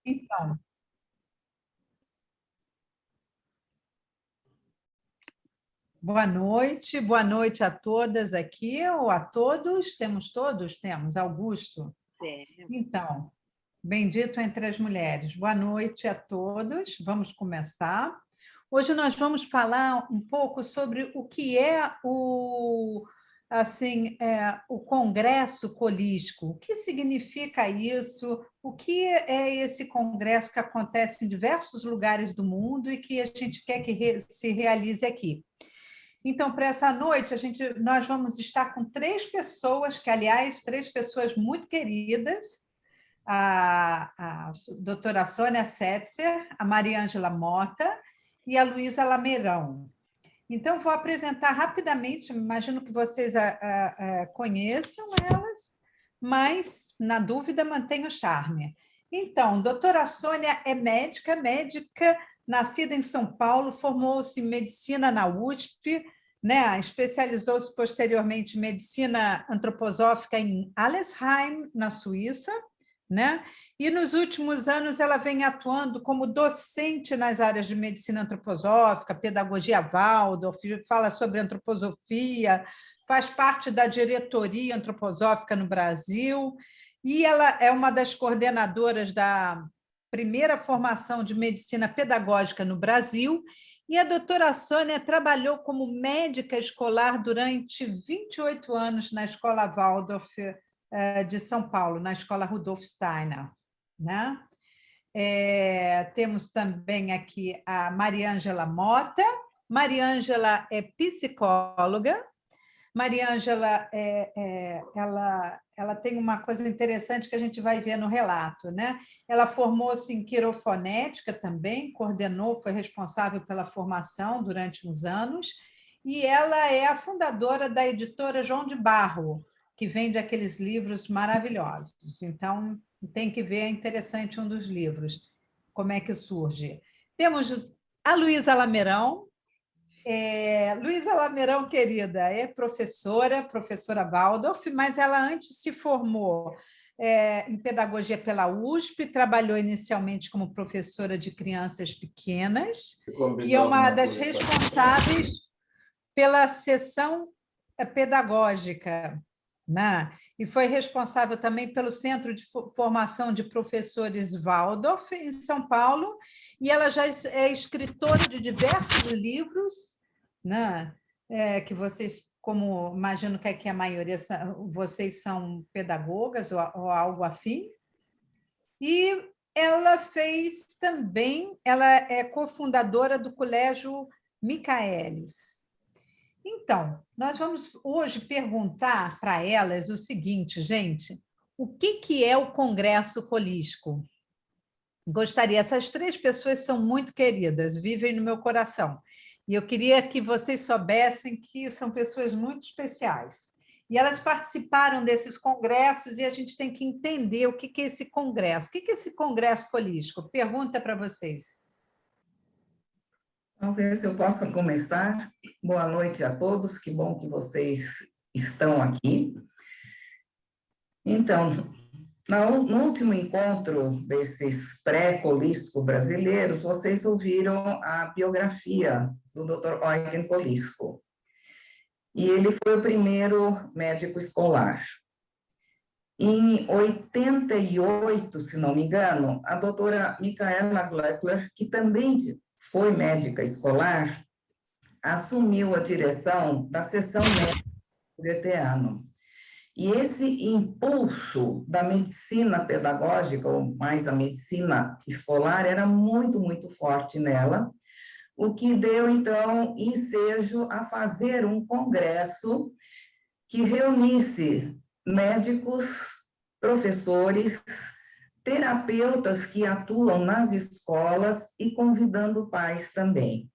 Então, boa noite a todas aqui, ou a todos, temos todos? Temos, Augusto. Então, bendito entre as mulheres. Boa noite a todos, vamos começar. Hoje nós vamos falar um pouco sobre o que é o Congresso Colisco. O que significa isso? O que é esse congresso que acontece em diversos lugares do mundo e que a gente quer que se realize aqui? Então, para essa noite, nós vamos estar com três pessoas, que, aliás, três pessoas muito queridas, a doutora Sônia Setzer, a Maria Ângela Mota e a Luísa Lameirão. Então, vou apresentar rapidamente, imagino que vocês conheçam elas, mas, na dúvida, mantenha o charme. Então, doutora Sônia é médica nascida em São Paulo, formou-se em medicina na USP, né? Especializou-se posteriormente em medicina antroposófica em Allesheim, na Suíça, né? E nos últimos anos ela vem atuando como docente nas áreas de medicina antroposófica, pedagogia Waldorf, fala sobre antroposofia, faz parte da diretoria antroposófica no Brasil, e ela é uma das coordenadoras da primeira formação de medicina pedagógica no Brasil, e a doutora Sônia trabalhou como médica escolar durante 28 anos na Escola Waldorf de São Paulo, na Escola Rudolf Steiner. Né? Temos também aqui a Maria Ângela Mota. Maria Ângela é psicóloga. Maria Ângela ela tem uma coisa interessante que a gente vai ver no relato, né? Ela formou-se em quirofonética também, coordenou, foi responsável pela formação durante uns anos, e ela é a fundadora da editora João de Barro, que vende aqueles livros maravilhosos. Então, tem que ver, é interessante um dos livros, como é que surge. Temos a Luísa Lameirão. Luísa Lameirão, querida, é professora Waldorf, mas ela antes se formou em pedagogia pela USP, trabalhou inicialmente como professora de crianças pequenas e é uma das responsáveis pela seção pedagógica, né? E foi responsável também pelo Centro de Formação de Professores Waldorf, em São Paulo, e ela já é escritora de diversos livros, né? Que vocês, como imagino que aqui a maioria, vocês são pedagogas ou algo afim, e ela fez também, ela é cofundadora do Colégio Michaelis. Então, nós vamos hoje perguntar para elas o seguinte, gente: o que é o Congresso Colisco? Gostaria, essas três pessoas são muito queridas, vivem no meu coração, e eu queria que vocês soubessem que são pessoas muito especiais. E elas participaram desses congressos e a gente tem que entender o que é esse congresso. O que é esse Congresso Colisco? Pergunta para vocês. Talvez eu possa começar. Boa noite a todos, que bom que vocês estão aqui. Então, no último encontro desses pré-Colisco brasileiros, vocês ouviram a biografia do Dr. Eugen Colisco. E ele foi o primeiro médico escolar. Em 88, se não me engano, a doutora Michaela Glöckler, que também foi médica escolar, assumiu a direção da seção médica goetheano. E esse impulso da medicina pedagógica, ou mais a medicina escolar, era muito, muito forte nela, o que deu, então, ensejo a fazer um congresso que reunisse médicos, professores, terapeutas que atuam nas escolas e convidando pais também.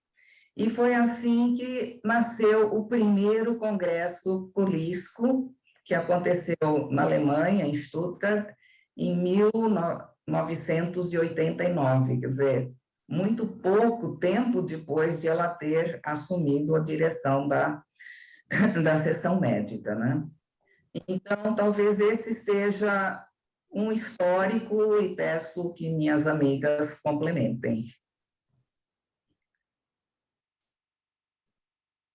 E foi assim que nasceu o primeiro Congresso Colisco, que aconteceu na Alemanha, em Stuttgart, em 1989, quer dizer, muito pouco tempo depois de ela ter assumido a direção da seção médica, né? Então, talvez esse seja um histórico e peço que minhas amigas complementem.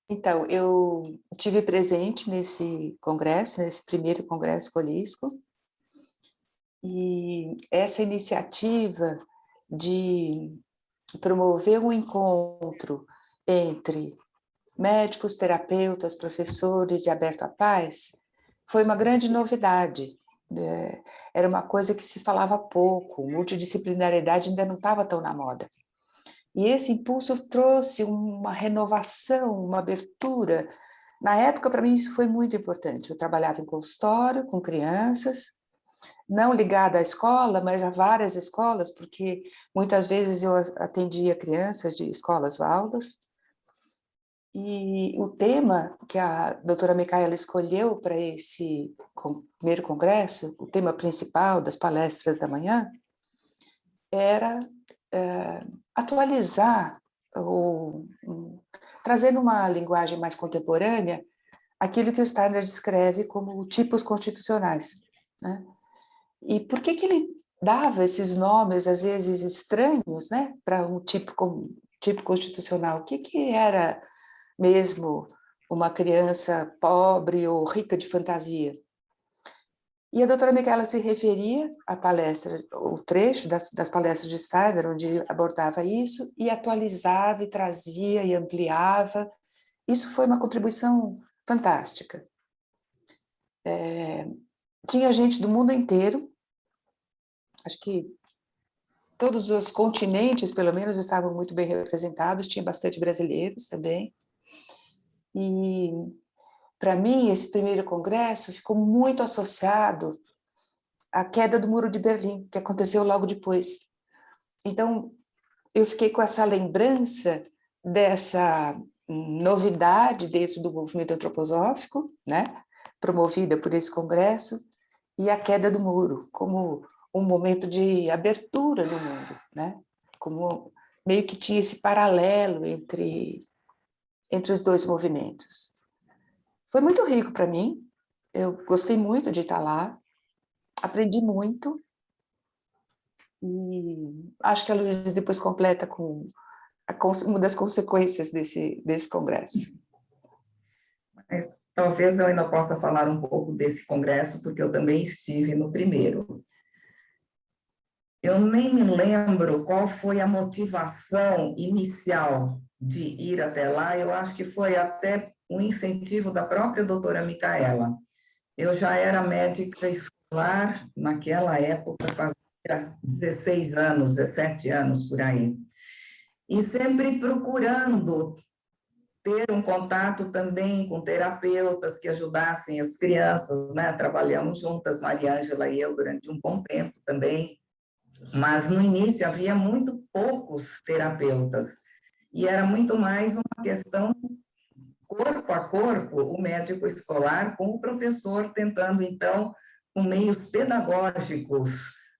Então, eu tive presente nesse congresso, nesse primeiro congresso Colisco, e essa iniciativa de promover um encontro entre médicos, terapeutas, professores e aberto à paz foi uma grande novidade. Era uma coisa que se falava pouco, multidisciplinariedade ainda não estava tão na moda. E esse impulso trouxe uma renovação, uma abertura. Na época, para mim, isso foi muito importante. Eu trabalhava em consultório com crianças, não ligada à escola, mas a várias escolas, porque muitas vezes eu atendia crianças de escolas Waldorf. E o tema que a doutora Micaela escolheu para esse primeiro congresso, o tema principal das palestras da manhã, era atualizar, ou trazer numa linguagem mais contemporânea, aquilo que o Steiner descreve como tipos constitucionais, né? E por que ele dava esses nomes, às vezes estranhos, né, para um tipo constitucional? O que era mesmo uma criança pobre ou rica de fantasia? E a doutora Micaela se referia à palestra, o trecho das palestras de Steiner, onde ele abordava isso, e atualizava, e trazia, e ampliava. Isso foi uma contribuição fantástica. Tinha gente do mundo inteiro, acho que todos os continentes, pelo menos, estavam muito bem representados, tinha bastante brasileiros também. E, para mim, esse primeiro congresso ficou muito associado à queda do Muro de Berlim, que aconteceu logo depois. Então, eu fiquei com essa lembrança dessa novidade dentro do movimento antroposófico, né, promovida por esse congresso, e a queda do muro, como um momento de abertura no mundo, né, como meio que tinha esse paralelo entre os dois movimentos. Foi muito rico para mim, eu gostei muito de estar lá, aprendi muito, e acho que a Luísa depois completa com uma das consequências desse congresso. Mas talvez eu ainda possa falar um pouco desse congresso, porque eu também estive no primeiro. Eu nem me lembro qual foi a motivação inicial de ir até lá, eu acho que foi até um incentivo da própria doutora Micaela. Eu já era médica escolar naquela época, fazia 16 anos, 17 anos por aí, e sempre procurando ter um contato também com terapeutas que ajudassem as crianças, né? Trabalhamos juntas, Maria Ângela e eu, durante um bom tempo também, mas no início havia muito poucos terapeutas, e era muito mais uma questão corpo a corpo, o médico escolar com o professor, tentando, então, com meios pedagógicos,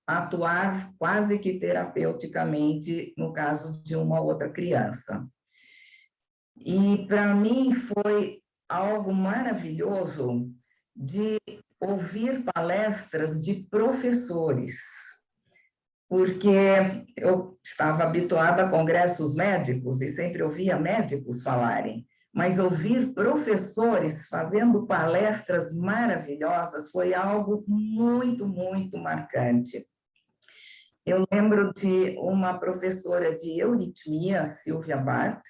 atuar quase que terapeuticamente no caso de uma outra criança. E, para mim, foi algo maravilhoso de ouvir palestras de professores, porque eu estava habituada a congressos médicos e sempre ouvia médicos falarem, mas ouvir professores fazendo palestras maravilhosas foi algo muito, muito marcante. Eu lembro de uma professora de euritmia, Silvia Bart,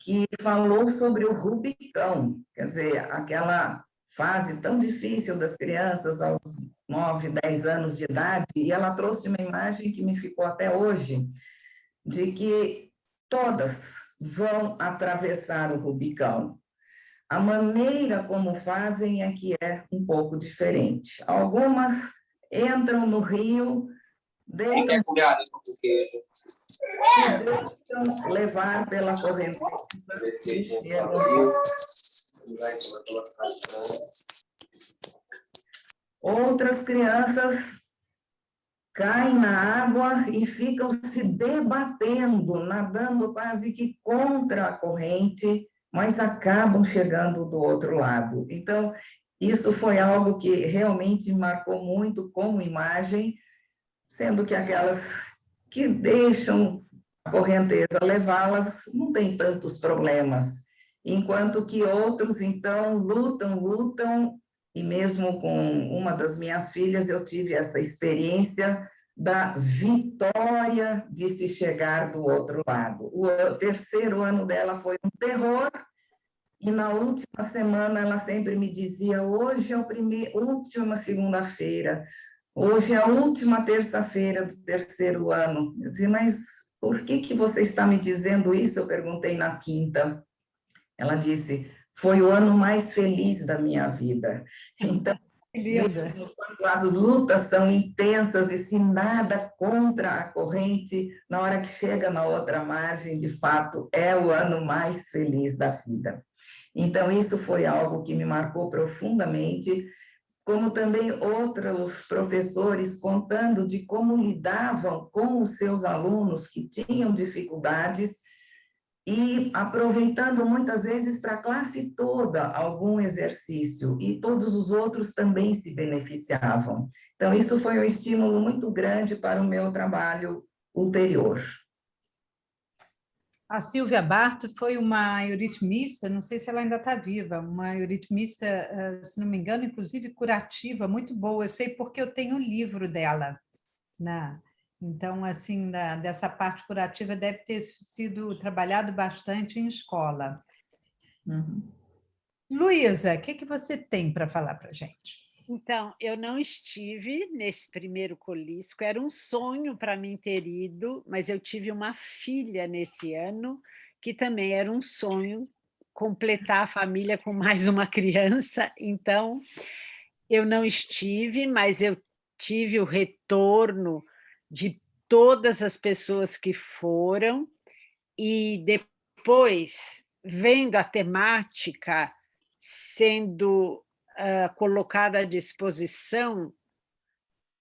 que falou sobre o Rubicão, quer dizer, aquela fase tão difícil das crianças aos 9, 10 anos de idade, e ela trouxe uma imagem que me ficou até hoje, de que todas vão atravessar o Rubicão. A maneira como fazem é que é um pouco diferente. Algumas entram no rio, deixam levar pela correnteza e chegam. Outras crianças caem na água e ficam se debatendo, nadando quase que contra a corrente, mas acabam chegando do outro lado. Então, Isso foi algo que realmente me marcou muito como imagem, sendo que aquelas que deixam a correnteza levá-las não tem tantos problemas, enquanto que outros, então, lutam, lutam, e mesmo com uma das minhas filhas, eu tive essa experiência da vitória de se chegar do outro lado. O terceiro ano dela foi um terror, e na última semana ela sempre me dizia: hoje é última segunda-feira, hoje é a última terça-feira do terceiro ano. Eu dizia: mas por que que você está me dizendo isso? Eu perguntei na quinta. Ela disse: foi o ano mais feliz da minha vida. Então, mesmo quando as lutas são intensas e se nada contra a corrente, na hora que chega na outra margem, de fato, é o ano mais feliz da vida. Então, isso foi algo que me marcou profundamente, como também outros professores contando de como lidavam com os seus alunos que tinham dificuldades e aproveitando muitas vezes para a classe toda algum exercício, e todos os outros também se beneficiavam. Então, isso foi um estímulo muito grande para o meu trabalho ulterior. A Silvia Barto foi uma euritmista, não sei se ela ainda está viva, uma euritmista, se não me engano, inclusive curativa, muito boa. Eu sei porque eu tenho o livro dela, né? Então, assim, dessa parte curativa deve ter sido trabalhado bastante em escola. Uhum. Luísa, o que você tem para falar para a gente? Então, eu não estive nesse primeiro colisco, era um sonho para mim ter ido, mas eu tive uma filha nesse ano, que também era um sonho completar a família com mais uma criança, então eu não estive, mas eu tive o retorno de todas as pessoas que foram, e depois, vendo a temática sendo colocada à disposição,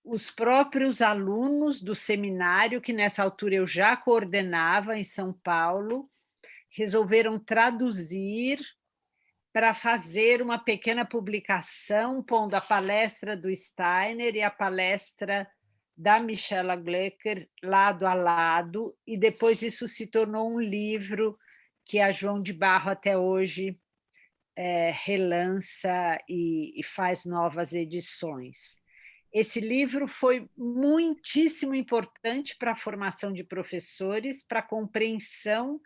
os próprios alunos do seminário, que nessa altura eu já coordenava em São Paulo, resolveram traduzir para fazer uma pequena publicação, pondo a palestra do Steiner e a palestra da Michela Glöcker lado a lado, e depois isso se tornou um livro que a João de Barro até hoje relança e faz novas edições. Esse livro foi muitíssimo importante para a formação de professores, para a compreensão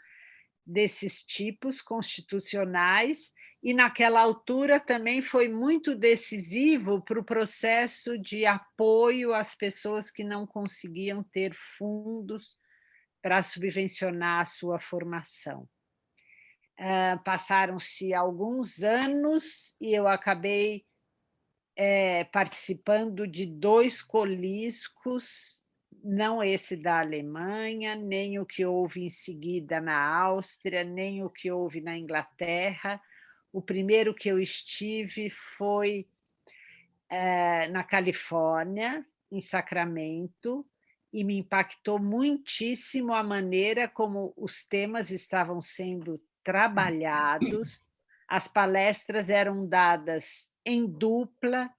desses tipos constitucionais, e naquela altura também foi muito decisivo para o processo de apoio às pessoas que não conseguiam ter fundos para subvencionar a sua formação. Passaram-se alguns anos e eu acabei participando de 2 coliscos, não esse da Alemanha, nem o que houve em seguida na Áustria, nem o que houve na Inglaterra. O primeiro que eu estive foi na Califórnia, em Sacramento, e me impactou muitíssimo a maneira como os temas estavam sendo trabalhados. As palestras eram dadas em dupla,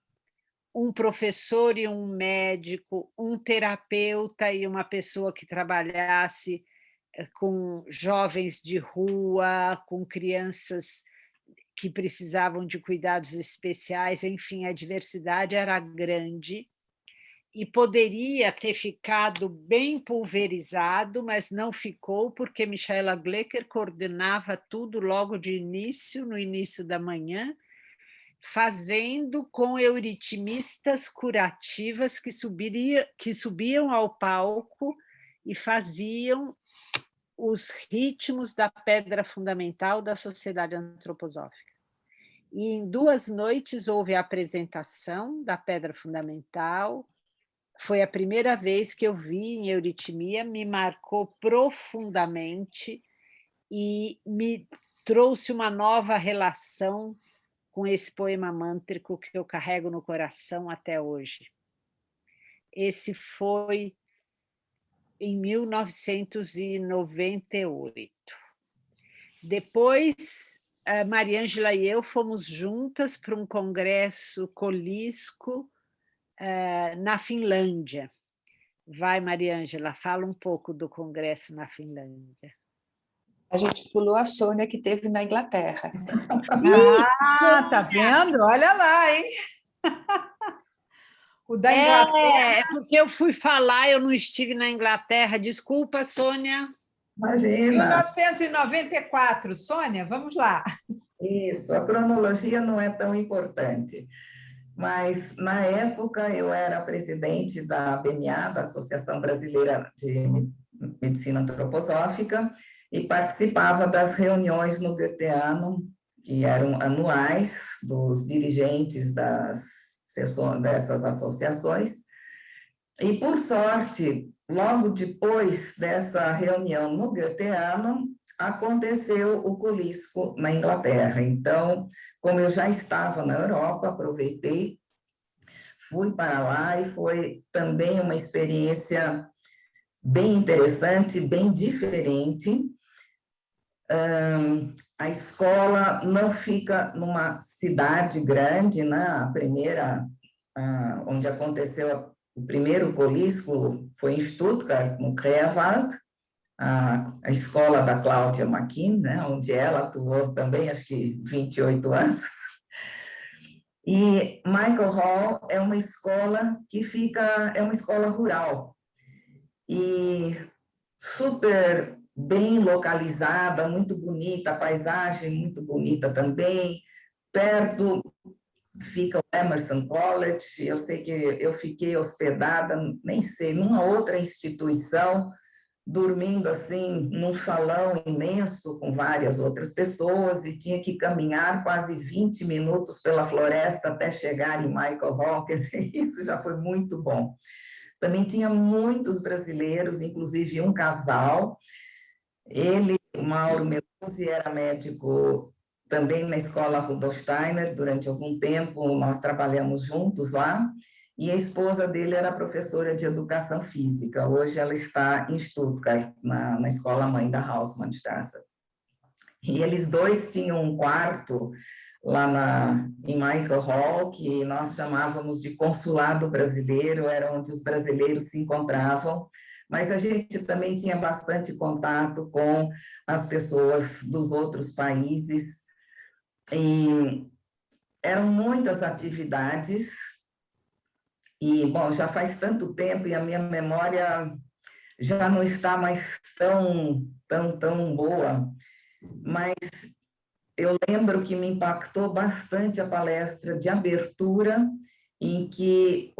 um professor e um médico, um terapeuta e uma pessoa que trabalhasse com jovens de rua, com crianças que precisavam de cuidados especiais, enfim, a diversidade era grande e poderia ter ficado bem pulverizado, mas não ficou, porque Michaela Glöcker coordenava tudo logo de início, no início da manhã, fazendo com euritmistas curativas que subiam ao palco e faziam os ritmos da pedra fundamental da Sociedade Antroposófica. E em 2 noites houve a apresentação da pedra fundamental. Foi a primeira vez que eu vi em euritmia, me marcou profundamente e me trouxe uma nova relação com esse poema mântrico que eu carrego no coração até hoje. Esse foi em 1998. Depois, a Mariângela e eu fomos juntas para um congresso colisco na Finlândia. Vai, Mariângela, fala um pouco do congresso na Finlândia. A gente pulou a Sônia, que teve na Inglaterra. Tá vendo? Olha lá, hein? O da Inglaterra. É porque eu fui falar, eu não estive na Inglaterra. Desculpa, Sônia. Imagina. 1994, Sônia, vamos lá. Isso, a cronologia não é tão importante. Mas, na época, eu era presidente da ABMA, da Associação Brasileira de Medicina Antroposófica, e participava das reuniões no Goetheanum, que eram anuais, dos dirigentes dessas associações. E, por sorte, logo depois dessa reunião no Goetheanum, aconteceu o colisco na Inglaterra. Então, como eu já estava na Europa, aproveitei, fui para lá e foi também uma experiência bem interessante, bem diferente. A escola não fica numa cidade grande, né? A primeira, onde aconteceu o primeiro colisco foi em Stuttgart, no Kreewald, a escola da Cláudia McKean, né? Onde ela atuou também, acho que 28 anos. E Michael Hall é uma escola é uma escola rural e super bem localizada, muito bonita, a paisagem muito bonita também. Perto fica o Emerson College, eu sei que eu fiquei hospedada, nem sei, numa outra instituição, dormindo assim num salão imenso com várias outras pessoas e tinha que caminhar quase 20 minutos pela floresta até chegar em Michael Hall, quer dizer, isso já foi muito bom. Também tinha muitos brasileiros, inclusive um casal. Ele, o Mauro Meluzzi, era médico também na escola Rudolf Steiner. Durante algum tempo nós trabalhamos juntos lá. E a esposa dele era professora de educação física. Hoje ela está em Stuttgart, na escola mãe da Hausmannstraße. E eles dois tinham um quarto lá em Michael Hall, que nós chamávamos de consulado brasileiro, era onde os brasileiros se encontravam, mas a gente também tinha bastante contato com as pessoas dos outros países, e eram muitas atividades, e, bom, já faz tanto tempo e a minha memória já não está mais tão boa, mas eu lembro que me impactou bastante a palestra de abertura, em que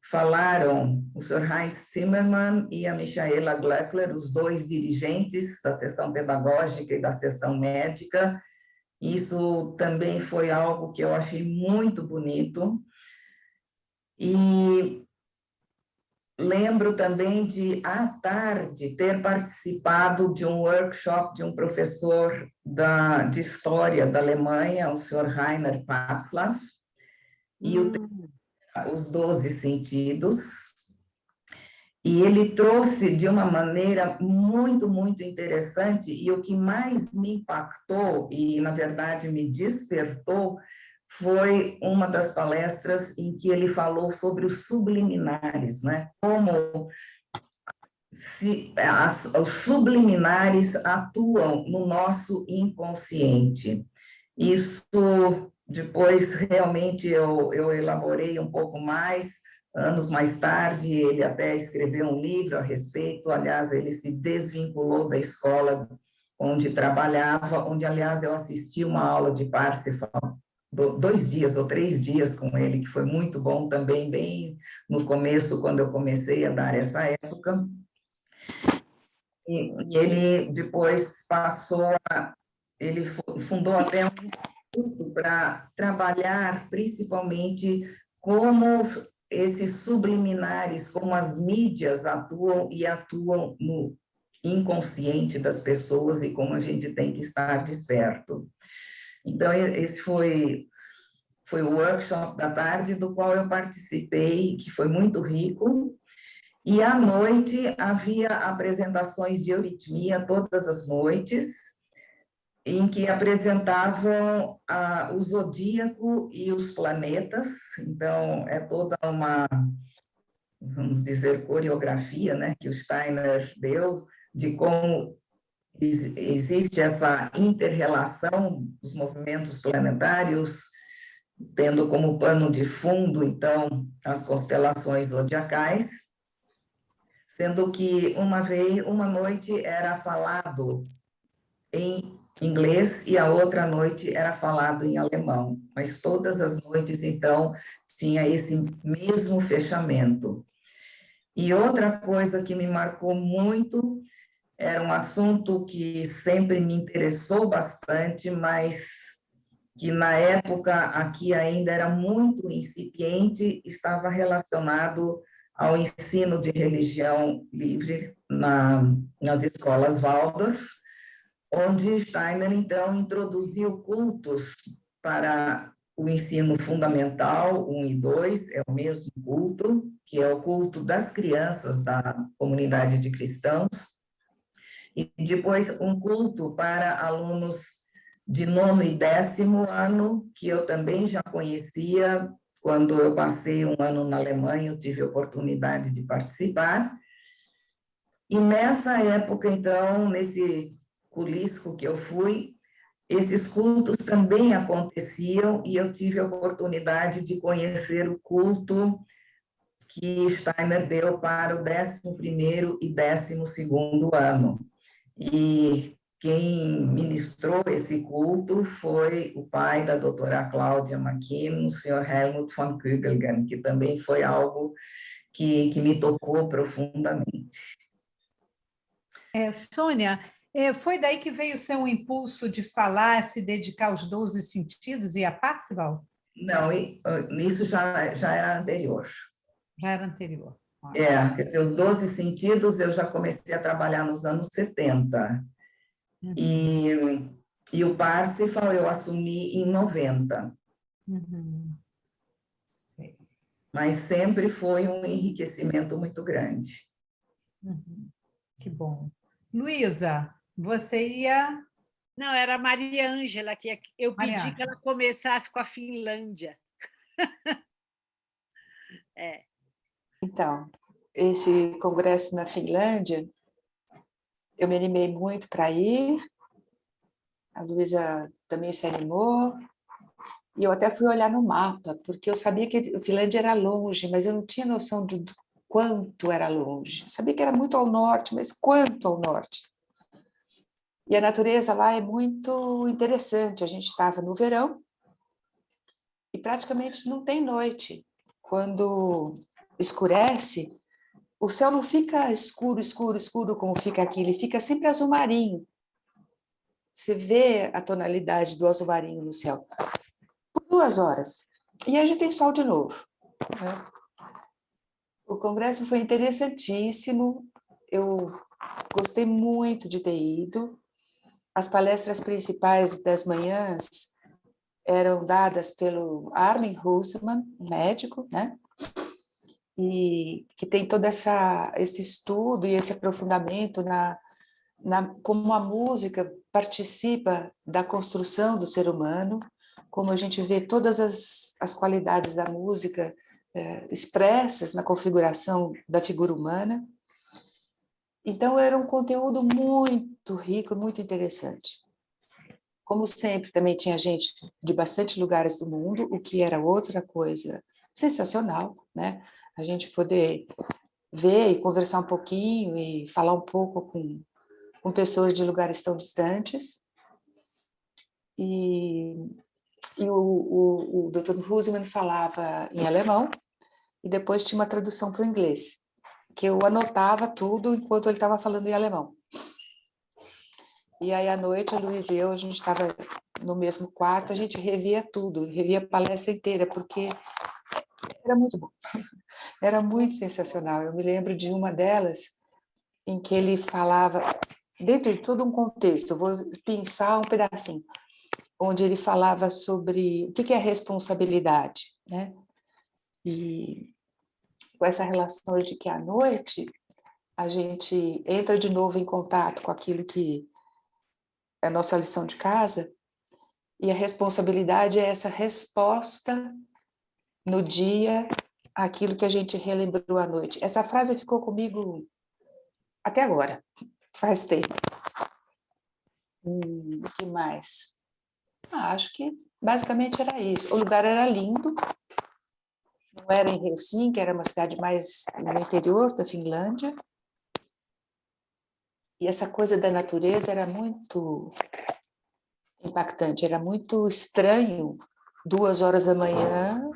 falaram o Sr. Heinz Zimmermann e a Michaela Glöckler, os dois dirigentes da seção pedagógica e da seção médica. Isso também foi algo que eu achei muito bonito. E lembro também de, à tarde, ter participado de um workshop de um professor de História da Alemanha, o Sr. Rainer Patzlaff, e os 12 sentidos. E ele trouxe de uma maneira muito, muito interessante, e o que mais me impactou, e, na verdade, me despertou, foi uma das palestras em que ele falou sobre os subliminares, né? Como os subliminares atuam no nosso inconsciente. Isso, depois, realmente, eu elaborei um pouco mais, anos mais tarde, ele até escreveu um livro a respeito, aliás, ele se desvinculou da escola onde trabalhava, onde, aliás, eu assisti uma aula de Parsifal, 2 dias ou 3 dias com ele, que foi muito bom também, bem no começo, quando eu comecei a dar essa época. E ele depois ele fundou até um instituto para trabalhar principalmente como esses subliminares, como as mídias atuam no inconsciente das pessoas e como a gente tem que estar desperto. Então, esse foi o workshop da tarde, do qual eu participei, que foi muito rico. E, à noite, havia apresentações de euritmia todas as noites. em que apresentavam o zodíaco e os planetas. Então, é toda uma, vamos dizer, coreografia, né, que o Steiner deu de como existe essa inter-relação dos movimentos planetários, tendo como pano de fundo, então, as constelações zodiacais, sendo que uma noite era falado em inglês e a outra noite era falado em alemão, mas todas as noites, então, tinha esse mesmo fechamento. E outra coisa que me marcou muito era um assunto que sempre me interessou bastante, mas que na época aqui ainda era muito incipiente, estava relacionado ao ensino de religião livre nas escolas Waldorf, onde Steiner, então, introduziu cultos para o ensino fundamental 1 e 2, é o mesmo culto, que é o culto das crianças da comunidade de cristãos, e depois um culto para alunos de 9º e 10º ano, que eu também já conhecia. Quando eu passei um ano na Alemanha, eu tive a oportunidade de participar. E nessa época, então, nesse colisco que eu fui, esses cultos também aconteciam e eu tive a oportunidade de conhecer o culto que Steiner deu para o 11º e 12º ano. E quem ministrou esse culto foi o pai da doutora Cláudia Maquin, o senhor Helmut von Kügelgen, que também foi algo que me tocou profundamente. Sônia, foi daí que veio o seu impulso de falar, se dedicar aos 12 sentidos e a Parzival? Não, isso já era anterior. Já era anterior. Quer dizer, os 12 sentidos eu já comecei a trabalhar nos anos 70. Uhum. E o Parsifal eu assumi em 90. Uhum. Sei. Mas sempre foi um enriquecimento muito grande. Uhum. Que bom. Luísa, você ia... Não, era a Maria Ângela, que eu pedi que ela começasse com a Finlândia. Então, esse congresso na Finlândia, eu me animei muito para ir, a Luísa também se animou, e eu até fui olhar no mapa, porque eu sabia que a Finlândia era longe, mas eu não tinha noção do quanto era longe. Eu sabia que era muito ao norte, mas quanto ao norte? E a natureza lá é muito interessante. A gente estava no verão e praticamente não tem noite. Quando escurece, o céu não fica escuro, escuro, escuro como fica aqui, ele fica sempre azul marinho. Você vê a tonalidade do azul marinho no céu. Por 2 horas. E aí já tem sol de novo. Né? O congresso foi interessantíssimo. Eu gostei muito de ter ido. As palestras principais das manhãs eram dadas pelo Armin Husmann, médico, né? E que tem todo esse estudo e esse aprofundamento como a música participa da construção do ser humano, como a gente vê todas as qualidades da música expressas na configuração da figura humana. Então, era um conteúdo muito rico, muito interessante. Como sempre, também tinha gente de bastante lugares do mundo, o que era outra coisa sensacional, né? A gente poder ver e conversar um pouquinho e falar um pouco com pessoas de lugares tão distantes. E o Dr. Husmann falava em alemão e depois tinha uma tradução para o inglês, que eu anotava tudo enquanto ele estava falando em alemão. E aí, à noite, a Luísa e eu, a gente estava no mesmo quarto, a gente revia tudo, revia a palestra inteira, porque era muito bom, era muito sensacional. Eu me lembro de uma delas em que ele falava, dentro de todo um contexto, eu vou pensar um pedacinho, onde ele falava sobre o que é responsabilidade, né? E com essa relação de que à noite a gente entra de novo em contato com aquilo que a nossa lição de casa, e a responsabilidade é essa resposta no dia àquilo que a gente relembrou à noite. Essa frase ficou comigo até agora, faz tempo. O que mais? Acho que basicamente era isso. O lugar era lindo, não era em Helsinki, era uma cidade mais no interior da Finlândia. E essa coisa da natureza era muito impactante, era muito estranho, 2 horas da manhã,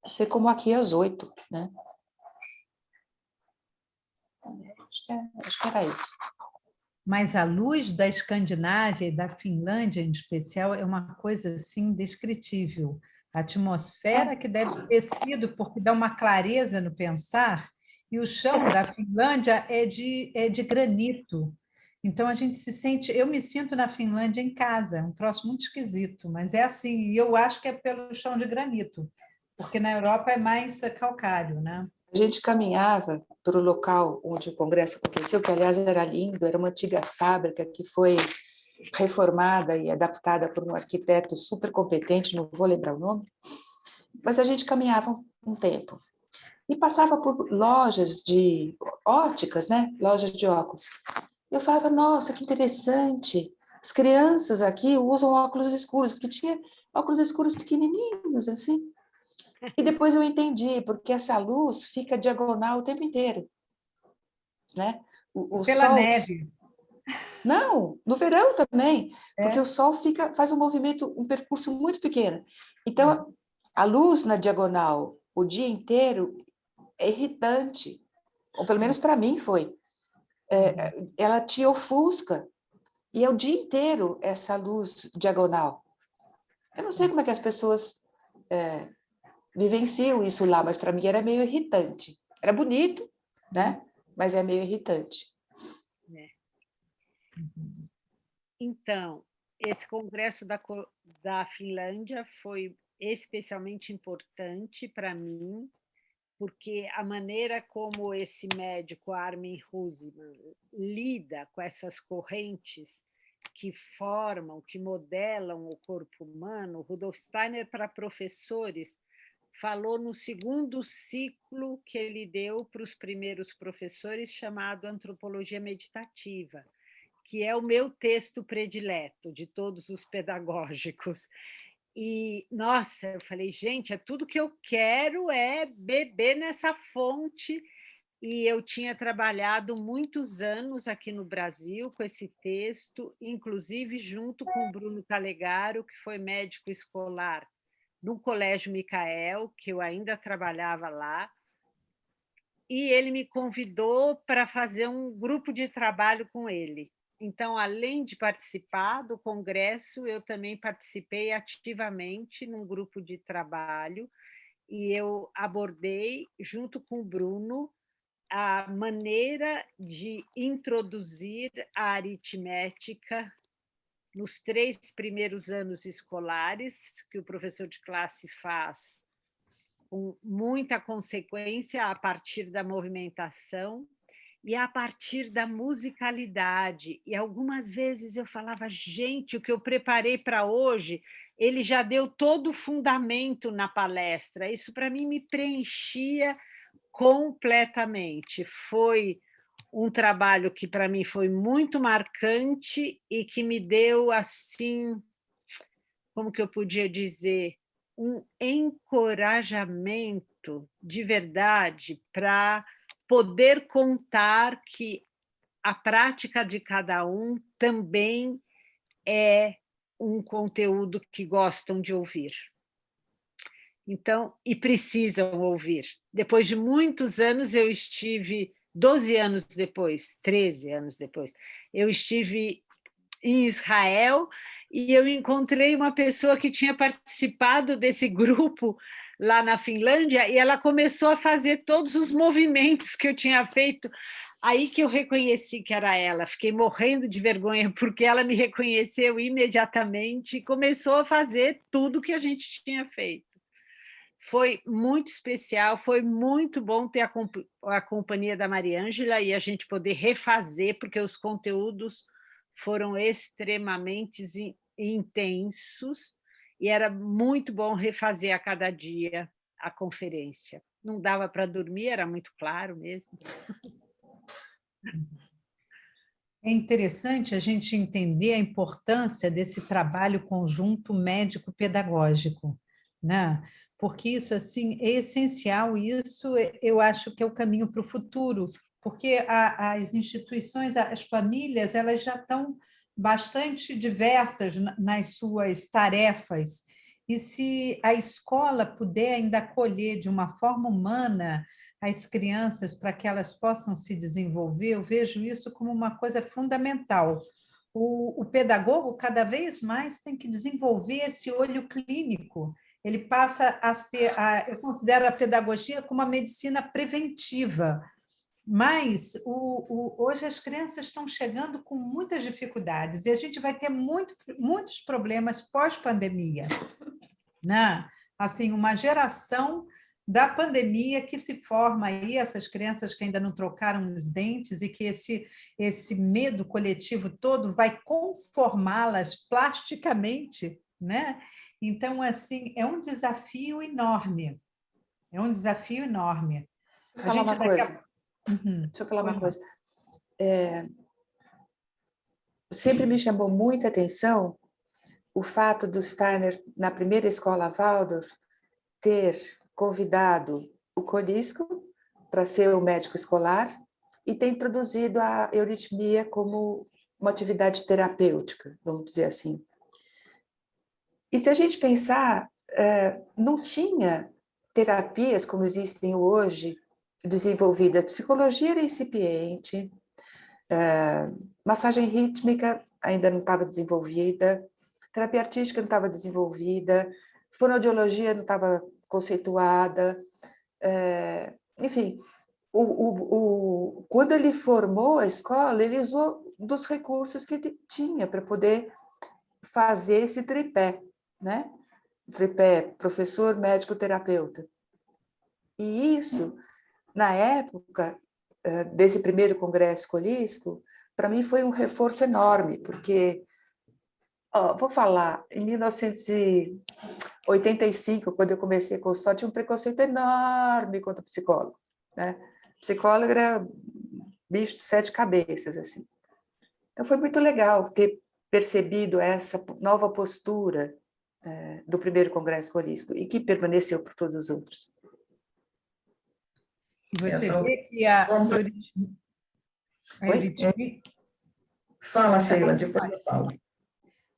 ser como aqui às 8, né? Acho que era isso. Mas a luz da Escandinávia e da Finlândia, em especial, é uma coisa assim indescritível. A atmosfera que deve ter sido, porque dá uma clareza no pensar, e o chão da Finlândia é de granito. Então a gente se sente, eu me sinto na Finlândia em casa, é um troço muito esquisito, mas é assim, e eu acho que é pelo chão de granito, porque na Europa é mais calcário, né? A gente caminhava para o local onde o congresso aconteceu, que aliás era lindo, era uma antiga fábrica que foi reformada e adaptada por um arquiteto super competente, não vou lembrar o nome, mas a gente caminhava um tempo e passava por lojas de óticas, né? Lojas de óculos. Eu falava, nossa, que interessante, as crianças aqui usam óculos escuros, porque tinha óculos escuros pequenininhos, assim. E depois eu entendi, porque essa luz fica diagonal o tempo inteiro, né? O Pela sol... neve. Não, no verão também, porque É. o sol faz um movimento, um percurso muito pequeno. Então, a luz na diagonal o dia inteiro é irritante, ou pelo menos para mim foi. Ela te ofusca, e é o dia inteiro essa luz diagonal. Eu não sei como é que as pessoas vivenciam isso lá, mas para mim era meio irritante. Era bonito, né? Mas é meio irritante. Então, esse congresso da Finlândia foi especialmente importante para mim, porque a maneira como esse médico, Armin Husman, lida com essas correntes que formam, que modelam o corpo humano, Rudolf Steiner, para professores, falou no segundo ciclo que ele deu para os primeiros professores, chamado Antropologia Meditativa, que é o meu texto predileto de todos os pedagógicos. E, nossa, eu falei, gente, é tudo que eu quero é beber nessa fonte. E eu tinha trabalhado muitos anos aqui no Brasil com esse texto, inclusive junto com o Bruno Calegaro, que foi médico escolar no Colégio Micael, que eu ainda trabalhava lá, e ele me convidou para fazer um grupo de trabalho com ele. Então, além de participar do congresso, eu também participei ativamente num grupo de trabalho e eu abordei, junto com o Bruno, a maneira de introduzir a aritmética nos 3 primeiros anos escolares, que o professor de classe faz com muita consequência a partir da movimentação e a partir da musicalidade. E algumas vezes eu falava, gente, o que eu preparei para hoje, ele já deu todo o fundamento na palestra. Isso para mim me preenchia completamente. Foi um trabalho que para mim foi muito marcante e que me deu assim, como que eu podia dizer, um encorajamento de verdade para poder contar que a prática de cada um também é um conteúdo que gostam de ouvir. Então, e precisam ouvir. Depois de muitos anos, eu estive, 12 anos depois, 13 anos depois, eu estive em Israel e eu encontrei uma pessoa que tinha participado desse grupo lá na Finlândia e ela começou a fazer todos os movimentos que eu tinha feito. Aí que eu reconheci que era ela, fiquei morrendo de vergonha porque ela me reconheceu imediatamente e começou a fazer tudo que a gente tinha feito. Foi muito especial, foi muito bom ter a companhia da Mariângela e a gente poder refazer, porque os conteúdos foram extremamente intensos e era muito bom refazer a cada dia a conferência. Não dava para dormir, era muito claro mesmo. É interessante a gente entender a importância desse trabalho conjunto médico-pedagógico, né? Porque isso assim é essencial, e isso eu acho que é o caminho para o futuro, porque as instituições, as famílias, elas já estão bastante diversas nas suas tarefas, e se a escola puder ainda acolher de uma forma humana as crianças para que elas possam se desenvolver, eu vejo isso como uma coisa fundamental. O pedagogo, cada vez mais, tem que desenvolver esse olho clínico. Ele passa a ser, eu considero a pedagogia como uma medicina preventiva, mas hoje as crianças estão chegando com muitas dificuldades e a gente vai ter muitos problemas pós-pandemia, né? Assim, uma geração da pandemia que se forma aí, essas crianças que ainda não trocaram os dentes e que esse medo coletivo todo vai conformá-las plasticamente, né? Então, assim, é um desafio enorme. É um desafio enorme. Deixa eu falar uma coisa. Uhum. Deixa eu falar uma coisa. Sempre me chamou muita atenção o fato do Steiner, na primeira escola Waldorf, ter convidado o Colisco para ser o médico escolar e ter introduzido a euritmia como uma atividade terapêutica, vamos dizer assim. E se a gente pensar, não tinha terapias como existem hoje, desenvolvidas. Psicologia era incipiente, massagem rítmica ainda não estava desenvolvida, terapia artística não estava desenvolvida, fonoaudiologia não estava conceituada, enfim, quando ele formou a escola, ele usou dos recursos que tinha para poder fazer esse tripé, né? Tripé, professor, médico, terapeuta. E isso, na época desse primeiro congresso Colisco, para mim foi um reforço enorme, porque, vou falar, em 1985, quando eu comecei a consultar, tinha um preconceito enorme contra psicólogo, né? Psicólogo era bicho de 7 cabeças, assim. Então, foi muito legal ter percebido essa nova postura do primeiro congresso Colisco e que permaneceu por todos os outros. Você vê que a euritmia... Fala, Sheila, depois eu falo.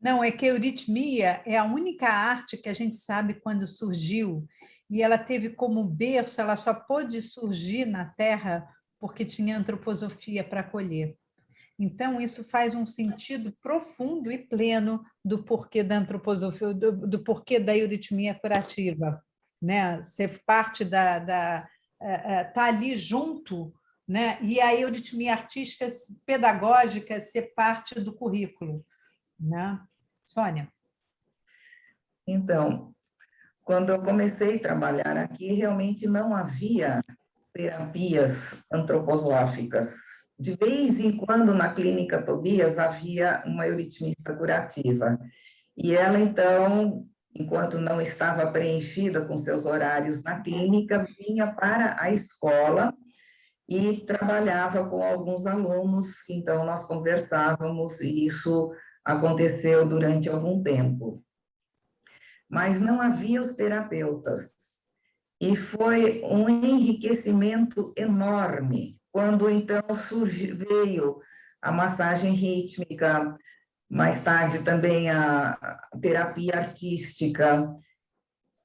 Não, é que a euritmia é a única arte que a gente sabe quando surgiu, e ela teve como berço, ela só pôde surgir na Terra porque tinha antroposofia para acolher. Então, isso faz um sentido profundo e pleno do porquê da antroposofia, do porquê da euritmia curativa, né? Ser parte tá ali junto, né? E a euritmia artística pedagógica ser parte do currículo, né? Sônia? Então, quando eu comecei a trabalhar aqui, realmente não havia terapias antroposóficas. De vez em quando, na clínica Tobias, havia uma euritmista curativa. E ela, então, enquanto não estava preenchida com seus horários na clínica, vinha para a escola e trabalhava com alguns alunos. Então, nós conversávamos e isso aconteceu durante algum tempo. Mas não havia os terapeutas. E foi um enriquecimento enorme quando, então, veio a massagem rítmica, mais tarde também a terapia artística,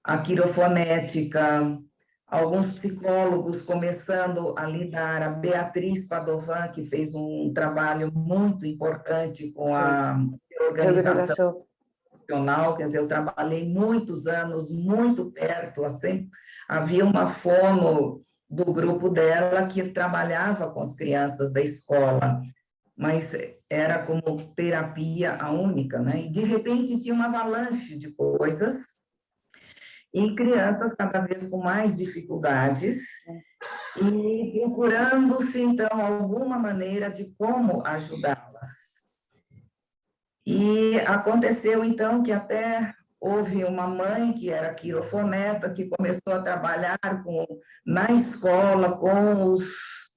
a quirofonética, alguns psicólogos começando a lidar, a Beatriz Padovan, que fez um trabalho muito importante com a organização profissional, quer dizer, eu trabalhei muitos anos, muito perto, assim, havia uma fono do grupo dela que trabalhava com as crianças da escola, mas era como terapia a única, né? E, de repente, tinha uma avalanche de coisas e crianças cada vez com mais dificuldades e procurando-se, então, alguma maneira de como ajudá-las. E aconteceu, então, que até houve uma mãe que era quirofoneta, que começou a trabalhar na escola com os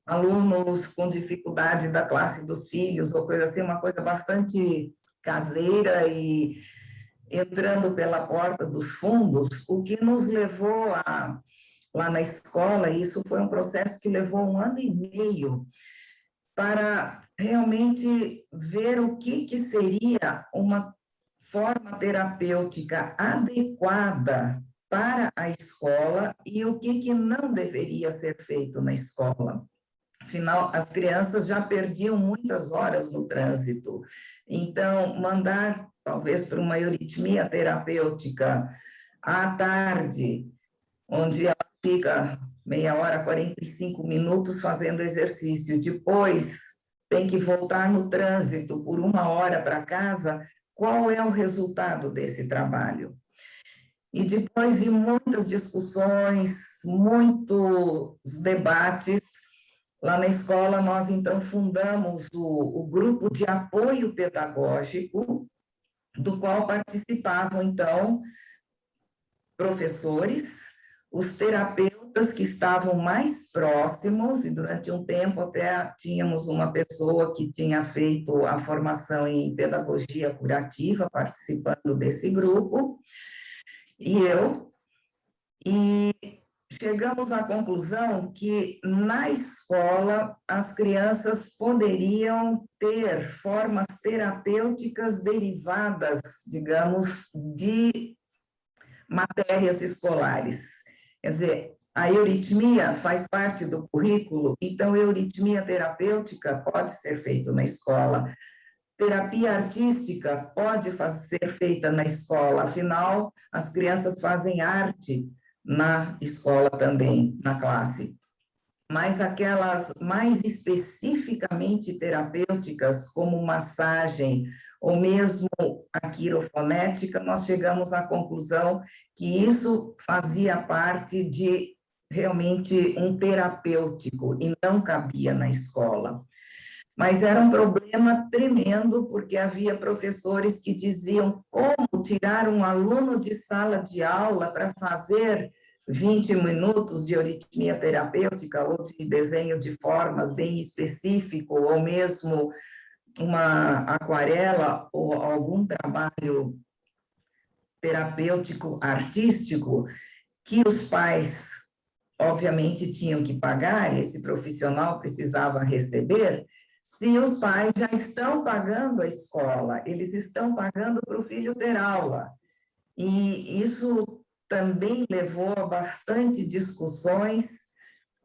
alunos com dificuldade da classe dos filhos, ou coisa assim, uma coisa bastante caseira e entrando pela porta dos fundos, o que nos levou lá na escola, e isso foi um processo que levou 1 ano e meio, para realmente ver o que seria uma forma terapêutica adequada para a escola e o que não deveria ser feito na escola. Afinal, as crianças já perdiam muitas horas no trânsito. Então, mandar, talvez, para uma euritmia terapêutica à tarde, onde ela fica meia hora, 45 minutos fazendo exercício, depois tem que voltar no trânsito por 1 hora para casa, qual é o resultado desse trabalho? E depois de muitas discussões, muitos debates, lá na escola nós então fundamos o grupo de apoio pedagógico, do qual participavam então professores, os terapeutas que estavam mais próximos, e durante um tempo até tínhamos uma pessoa que tinha feito a formação em pedagogia curativa, participando desse grupo, e eu, e chegamos à conclusão que na escola as crianças poderiam ter formas terapêuticas derivadas, digamos, de matérias escolares. Quer dizer, a euritmia faz parte do currículo, então euritmia terapêutica pode ser feita na escola. Terapia artística pode ser feita na escola, afinal, as crianças fazem arte na escola também, na classe. Mas aquelas mais especificamente terapêuticas, como massagem, ou mesmo a quirofonética, nós chegamos à conclusão que isso fazia parte de realmente um terapêutico e não cabia na escola. Mas era um problema tremendo, porque havia professores que diziam como tirar um aluno de sala de aula para fazer 20 minutos de euritmia terapêutica ou de desenho de formas bem específico, ou mesmo uma aquarela ou algum trabalho terapêutico artístico que os pais, obviamente, tinham que pagar, esse profissional precisava receber. Se os pais já estão pagando a escola, eles estão pagando para o filho ter aula. E isso também levou a bastante discussões.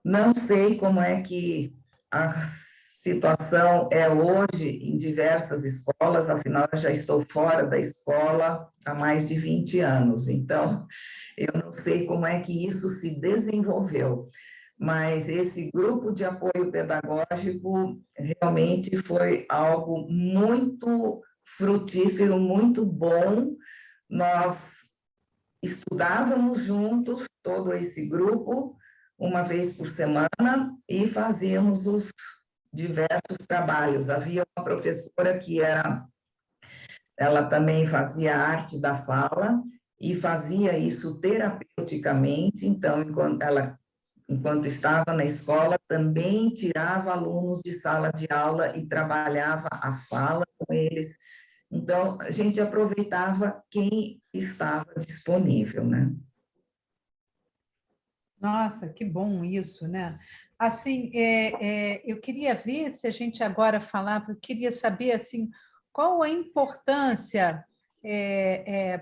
Não sei como é que a situação é hoje em diversas escolas, afinal, eu já estou fora da escola há mais de 20 anos, então, eu não sei como é que isso se desenvolveu, mas esse grupo de apoio pedagógico realmente foi algo muito frutífero, muito bom. Nós estudávamos juntos, todo esse grupo, uma vez por semana, e fazíamos os diversos trabalhos. Havia uma professora que ela também fazia arte da fala, e fazia isso terapeuticamente, então, enquanto estava na escola, também tirava alunos de sala de aula e trabalhava a fala com eles. Então, a gente aproveitava quem estava disponível, né? Nossa, que bom isso, né? Assim, eu queria ver se a gente agora falava, eu queria saber assim, qual a importância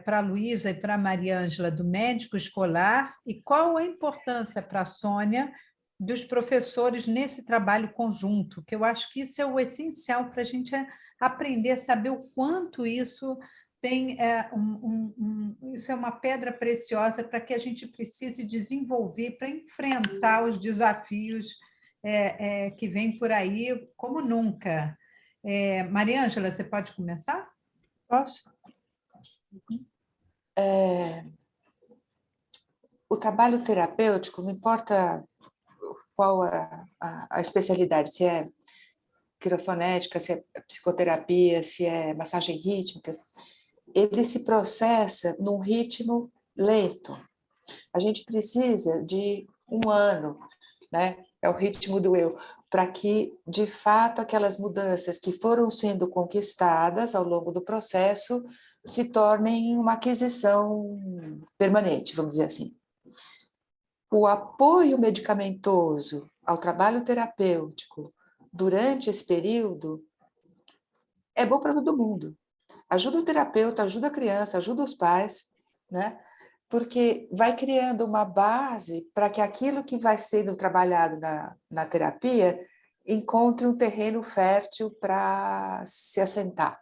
para a Luísa e para a Maria Ângela do médico escolar e qual a importância para a Sônia dos professores nesse trabalho conjunto, que eu acho que isso é o essencial para a gente aprender a saber o quanto isso tem isso é uma pedra preciosa para que a gente precise desenvolver para enfrentar os desafios que vêm por aí como nunca. Maria Ângela, você pode começar? Posso? O trabalho terapêutico, não importa qual a especialidade, se é quirofonética, se é psicoterapia, se é massagem rítmica, ele se processa num ritmo lento. A gente precisa de 1 ano, né? É o ritmo do eu, para que, de fato, aquelas mudanças que foram sendo conquistadas ao longo do processo se tornem uma aquisição permanente, vamos dizer assim. O apoio medicamentoso ao trabalho terapêutico durante esse período é bom para todo mundo. Ajuda o terapeuta, ajuda a criança, ajuda os pais, né? Porque vai criando uma base para que aquilo que vai sendo trabalhado na terapia encontre um terreno fértil para se assentar.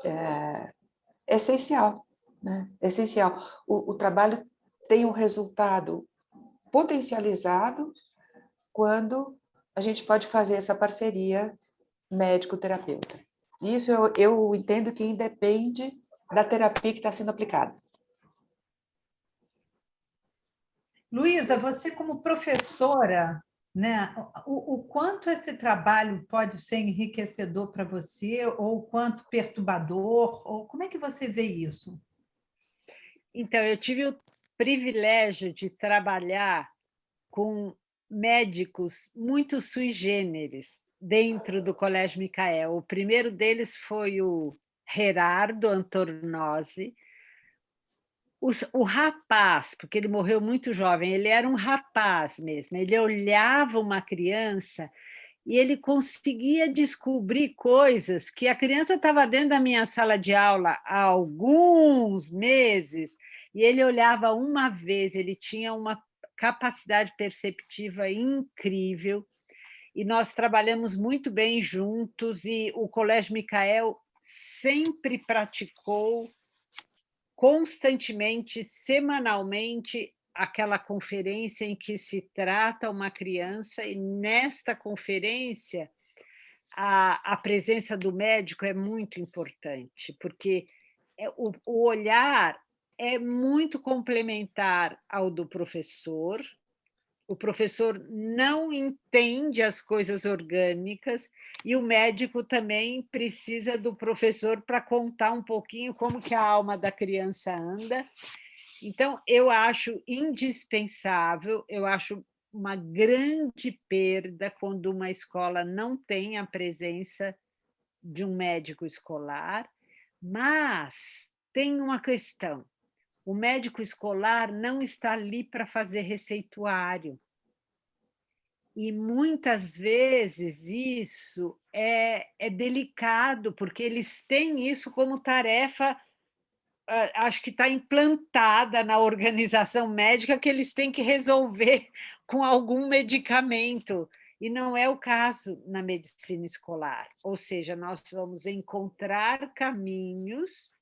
É essencial, né? É essencial. O trabalho tem um resultado potencializado quando a gente pode fazer essa parceria médico-terapeuta. Isso eu entendo que independe da terapia que está sendo aplicada. Luísa, você como professora, né, o quanto esse trabalho pode ser enriquecedor para você, ou o quanto perturbador, ou como é que você vê isso? Então, eu tive o privilégio de trabalhar com médicos muito sui generis dentro do Colégio Micael. O primeiro deles foi o Gerardo Antornosi. O rapaz, porque ele morreu muito jovem, ele era um rapaz mesmo, ele olhava uma criança e ele conseguia descobrir coisas que a criança estava dentro da minha sala de aula há alguns meses, e ele olhava uma vez, ele tinha uma capacidade perceptiva incrível, e nós trabalhamos muito bem juntos, e o Colégio Micael sempre praticou constantemente, semanalmente, aquela conferência em que se trata uma criança, e nesta conferência a presença do médico é muito importante, porque o olhar é muito complementar ao do professor. O professor não entende as coisas orgânicas e o médico também precisa do professor para contar um pouquinho como que a alma da criança anda. Então, eu acho indispensável, eu acho uma grande perda quando uma escola não tem a presença de um médico escolar, mas tem uma questão: o médico escolar não está ali para fazer receituário. E muitas vezes isso é delicado, porque eles têm isso como tarefa, acho que está implantada na organização médica, que eles têm que resolver com algum medicamento. E não é o caso na medicina escolar. Ou seja, nós vamos encontrar caminhos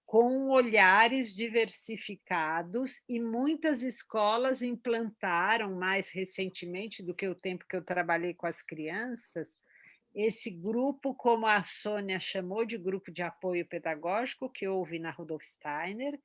com olhares diversificados, e muitas escolas implantaram, mais recentemente do que o tempo que eu trabalhei com as crianças, esse grupo, como a Sônia chamou de grupo de apoio pedagógico, que houve na Rudolf Steiner,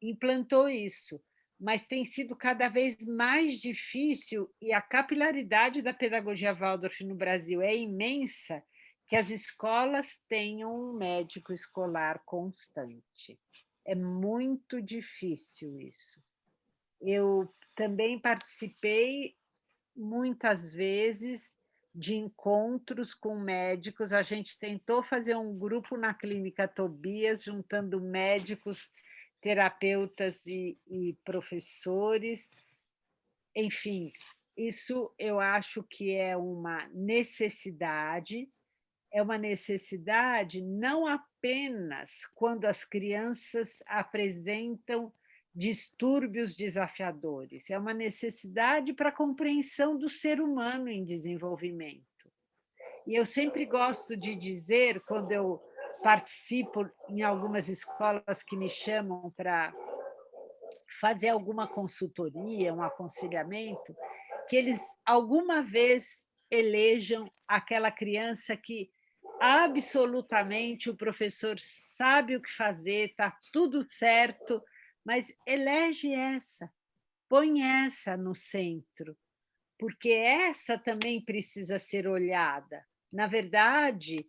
implantou isso, mas tem sido cada vez mais difícil, e a capilaridade da pedagogia Waldorf no Brasil é imensa, que as escolas tenham um médico escolar constante. É muito difícil isso. Eu também participei muitas vezes de encontros com médicos. A gente tentou fazer um grupo na Clínica Tobias, juntando médicos, terapeutas e professores. Enfim, isso eu acho que é uma necessidade não apenas quando as crianças apresentam distúrbios desafiadores, é uma necessidade para a compreensão do ser humano em desenvolvimento. E eu sempre gosto de dizer, quando eu participo em algumas escolas que me chamam para fazer alguma consultoria, um aconselhamento, que eles alguma vez elejam aquela criança que absolutamente o professor sabe o que fazer, está tudo certo, mas elege essa, põe essa no centro, porque essa também precisa ser olhada. Na verdade,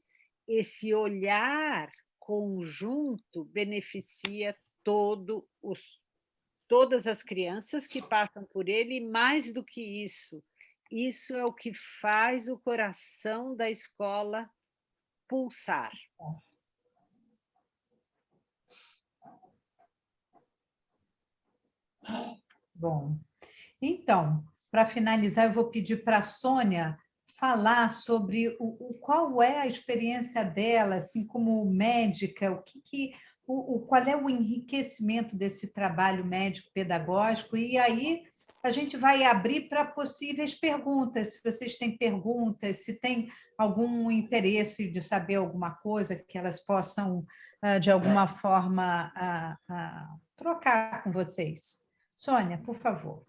esse olhar conjunto beneficia todas as crianças que passam por ele, e mais do que isso é o que faz o coração da escola pulsar. Bom, então, para finalizar, eu vou pedir para a Sônia falar sobre qual é a experiência dela, assim como médica, qual é o enriquecimento desse trabalho médico-pedagógico, e aí a gente vai abrir para possíveis perguntas, se vocês têm perguntas, se tem algum interesse de saber alguma coisa que elas possam, de alguma forma, trocar com vocês. Sônia, por favor.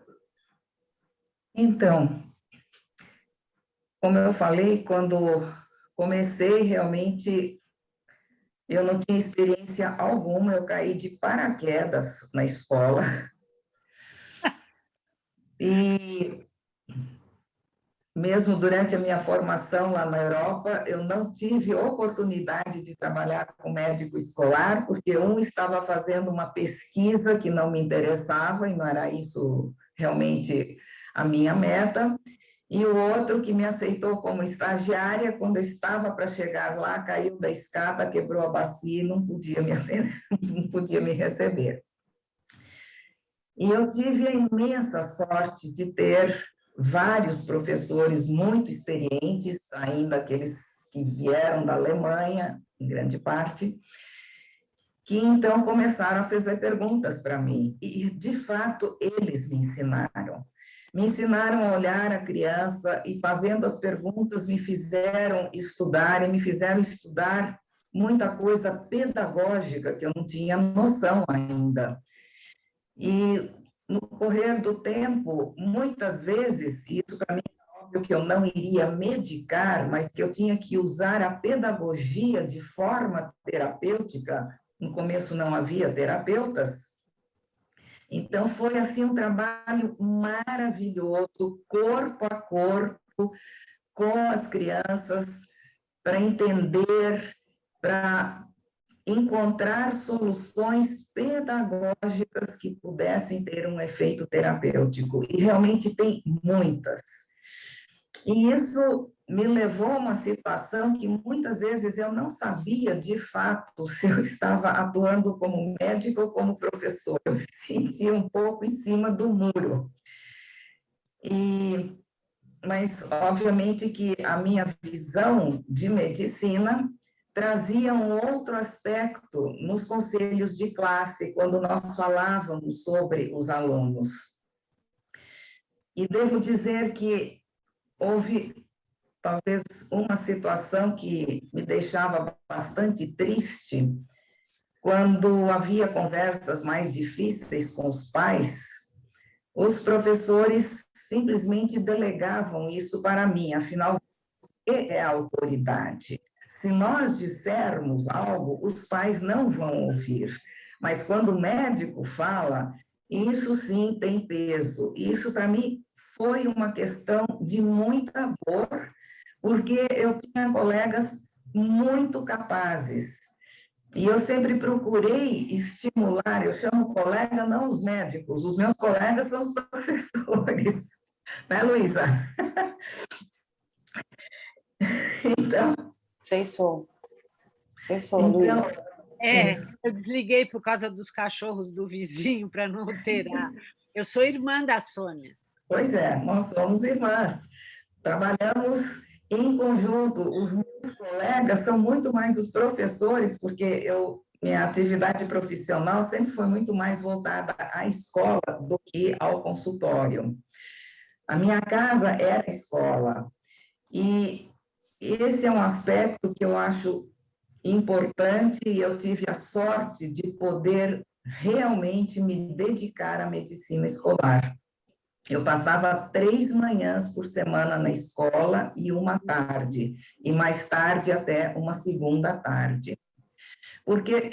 Então, como eu falei, quando comecei, realmente, eu não tinha experiência alguma, eu caí de paraquedas na escola. E mesmo durante a minha formação lá na Europa, eu não tive oportunidade de trabalhar com médico escolar, porque um estava fazendo uma pesquisa que não me interessava, e não era isso realmente a minha meta, e o outro que me aceitou como estagiária, quando eu estava para chegar lá, caiu da escada, quebrou a bacia e não podia não podia me receber. E eu tive a imensa sorte de ter vários professores muito experientes, ainda aqueles que vieram da Alemanha, em grande parte, que então começaram a fazer perguntas para mim. E, de fato, eles me ensinaram. Me ensinaram a olhar a criança e, fazendo as perguntas, me fizeram estudar, e me fizeram estudar muita coisa pedagógica que eu não tinha noção ainda. E, no correr do tempo, muitas vezes, isso para mim é óbvio que eu não iria medicar, mas que eu tinha que usar a pedagogia de forma terapêutica. No começo não havia terapeutas. Então, foi assim um trabalho maravilhoso, corpo a corpo, com as crianças, para entender, para encontrar soluções pedagógicas que pudessem ter um efeito terapêutico. E realmente tem muitas. E isso me levou a uma situação que muitas vezes eu não sabia, de fato, se eu estava atuando como médico ou como professor. Eu me sentia um pouco em cima do muro. Mas, obviamente, que a minha visão de medicina trazia um outro aspecto nos conselhos de classe, quando nós falávamos sobre os alunos. E devo dizer que houve talvez uma situação que me deixava bastante triste, quando havia conversas mais difíceis com os pais, os professores simplesmente delegavam isso para mim, afinal, você é a autoridade. Se nós dissermos algo, os pais não vão ouvir, mas quando o médico fala, isso sim tem peso. Isso, para mim, foi uma questão de muita dor, porque eu tinha colegas muito capazes, e eu sempre procurei estimular, eu chamo colega, não os médicos, os meus colegas são os professores, né, Luísa? Então... Sem som, Luísa. Eu desliguei por causa dos cachorros do vizinho para não alterar. Eu sou irmã da Sônia. Pois é, nós somos irmãs. Trabalhamos em conjunto. Os meus colegas são muito mais os professores, porque minha atividade profissional sempre foi muito mais voltada à escola do que ao consultório. A minha casa era a escola. E esse é um aspecto que eu acho importante, e eu tive a sorte de poder realmente me dedicar à medicina escolar. Eu passava 3 manhãs por semana na escola e uma tarde, e mais tarde até uma segunda tarde. Porque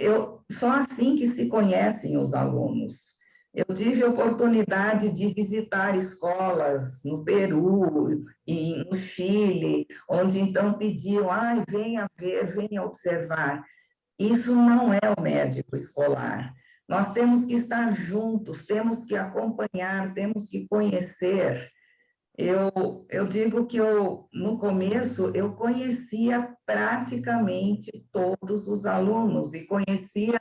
só assim que se conhecem os alunos. Eu tive a oportunidade de visitar escolas no Peru e no Chile, onde então pediam, venha ver, venha observar. Isso não é o médico escolar. Nós temos que estar juntos, temos que acompanhar, temos que conhecer. Eu digo que no começo, eu conhecia praticamente todos os alunos e conhecia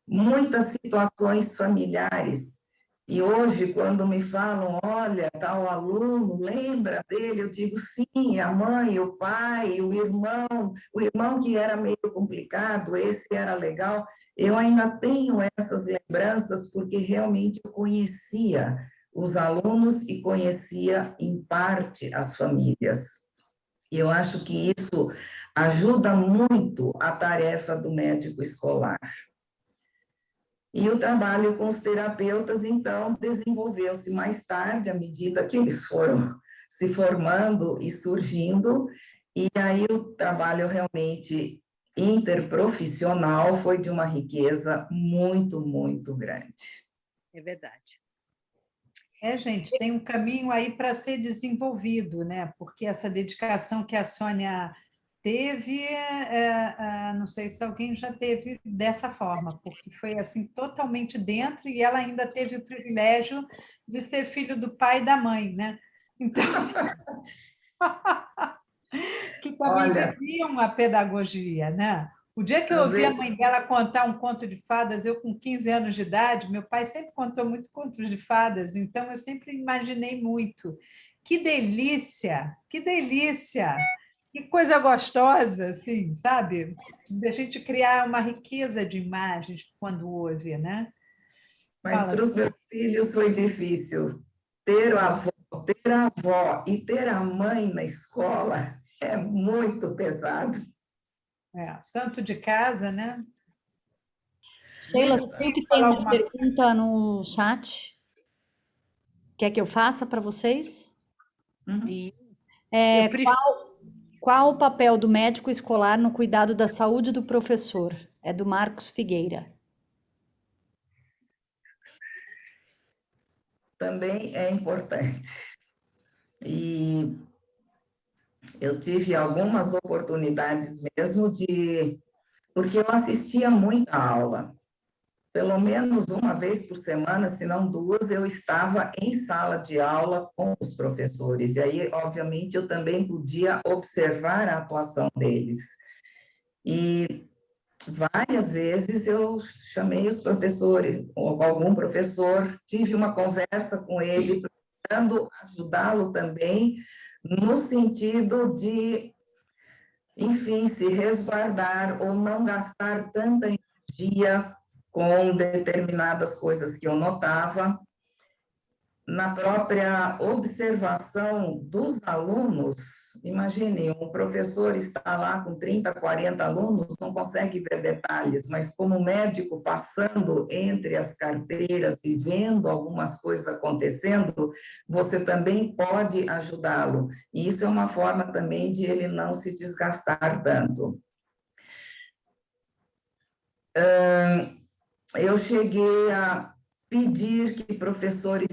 muitas situações familiares. E hoje, quando me falam, olha, tal aluno, lembra dele? Eu digo, sim, a mãe, o pai, o irmão que era meio complicado, esse era legal. Eu ainda tenho essas lembranças porque realmente eu conhecia os alunos e conhecia, em parte, as famílias. E eu acho que isso ajuda muito a tarefa do médico escolar. E o trabalho com os terapeutas, então, desenvolveu-se mais tarde, à medida que eles foram se formando e surgindo, e aí o trabalho realmente interprofissional foi de uma riqueza muito, muito grande. É verdade. Gente, tem um caminho aí para ser desenvolvido, né? Porque essa dedicação que a Sônia teve, não sei se alguém já teve dessa forma, porque foi assim totalmente dentro e ela ainda teve o privilégio de ser filho do pai e da mãe, né? Então, que também Olha, viviam a pedagogia, né? O dia que eu às ouvi a vezes, mãe dela contar um conto de fadas, eu com 15 anos de idade, meu pai sempre contou muito contos de fadas, então eu sempre imaginei muito. Que delícia, que delícia, que coisa gostosa, assim, sabe? De a gente criar uma riqueza de imagens quando ouve, né? mas Fala para os assim. meus filhos foi difícil. Ter a avó e ter a mãe na escola é muito pesado. Santo de casa, né? Sheila, Luísa, você você viu ia que tem falar uma alguma coisa? pergunta no chat? Quer que eu faça para vocês? Uhum. Sim. Eu É, prefiro. qual o papel do médico escolar no cuidado da saúde do professor? É do Marcos Figueira. Também é importante. E eu tive algumas oportunidades mesmo porque eu assistia muita aula. Pelo menos uma vez por semana, se não duas, eu estava em sala de aula com os professores. E aí, obviamente, eu também podia observar a atuação deles. E várias vezes eu chamei os professores, ou algum professor, tive uma conversa com ele, procurando ajudá-lo também, no sentido de, enfim, se resguardar ou não gastar tanta energia com determinadas coisas que eu notava. Na própria observação dos alunos, imagine, um professor está lá com 30, 40 alunos, não consegue ver detalhes, mas como médico passando entre as carteiras e vendo algumas coisas acontecendo, você também pode ajudá-lo. E isso é uma forma também de ele não se desgastar tanto. Eu cheguei a pedir que professores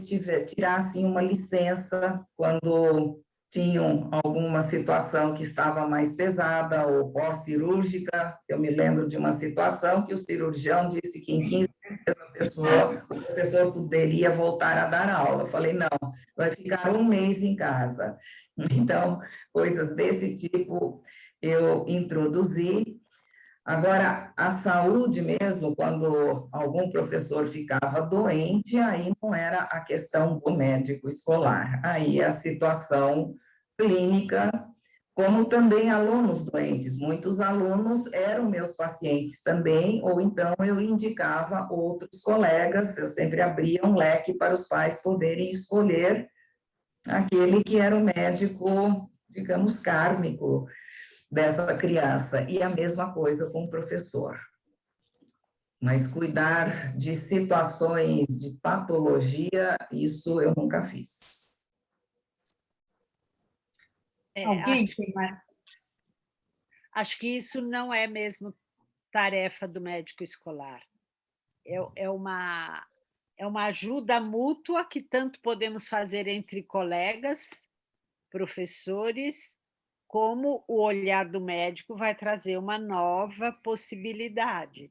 tirassem uma licença quando tinham alguma situação que estava mais pesada ou pós-cirúrgica. Eu me lembro de uma situação que o cirurgião disse que em 15 dias o professor poderia voltar a dar aula. Eu falei, não, vai ficar um mês em casa. Então, coisas desse tipo eu introduzi. Agora, a saúde mesmo, quando algum professor ficava doente, aí não era a questão do médico escolar, aí a situação clínica, como também alunos doentes. Muitos alunos eram meus pacientes também, ou então eu indicava outros colegas, eu sempre abria um leque para os pais poderem escolher aquele que era o médico, digamos, kármico, dessa criança, e a mesma coisa com o professor. Mas cuidar de situações de patologia, isso eu nunca fiz. Alguém tem mais? Acho que isso não é mesmo tarefa do médico escolar. É é uma ajuda mútua que tanto podemos fazer entre colegas, professores, como o olhar do médico vai trazer uma nova possibilidade.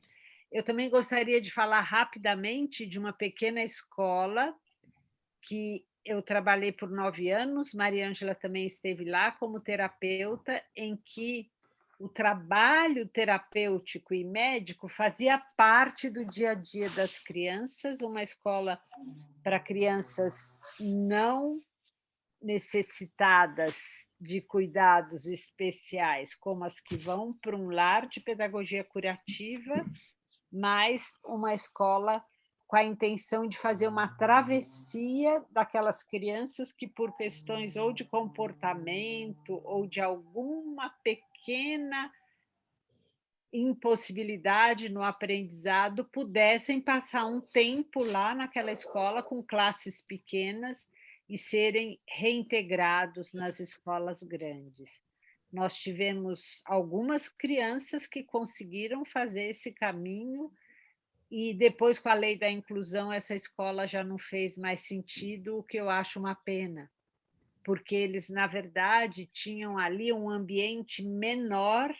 Eu também gostaria de falar rapidamente de uma pequena escola que eu trabalhei por 9 anos, Maria Ângela também esteve lá como terapeuta, em que o trabalho terapêutico e médico fazia parte do dia a dia das crianças, uma escola para crianças não necessitadas de cuidados especiais, como as que vão para um lar de pedagogia curativa, mas uma escola com a intenção de fazer uma travessia daquelas crianças que, por questões ou de comportamento ou de alguma pequena impossibilidade no aprendizado, pudessem passar um tempo lá naquela escola com classes pequenas e serem reintegrados nas escolas grandes. Nós tivemos algumas crianças que conseguiram fazer esse caminho e depois, com a lei da inclusão, essa escola já não fez mais sentido, o que eu acho uma pena, porque eles, na verdade, tinham ali um ambiente menor.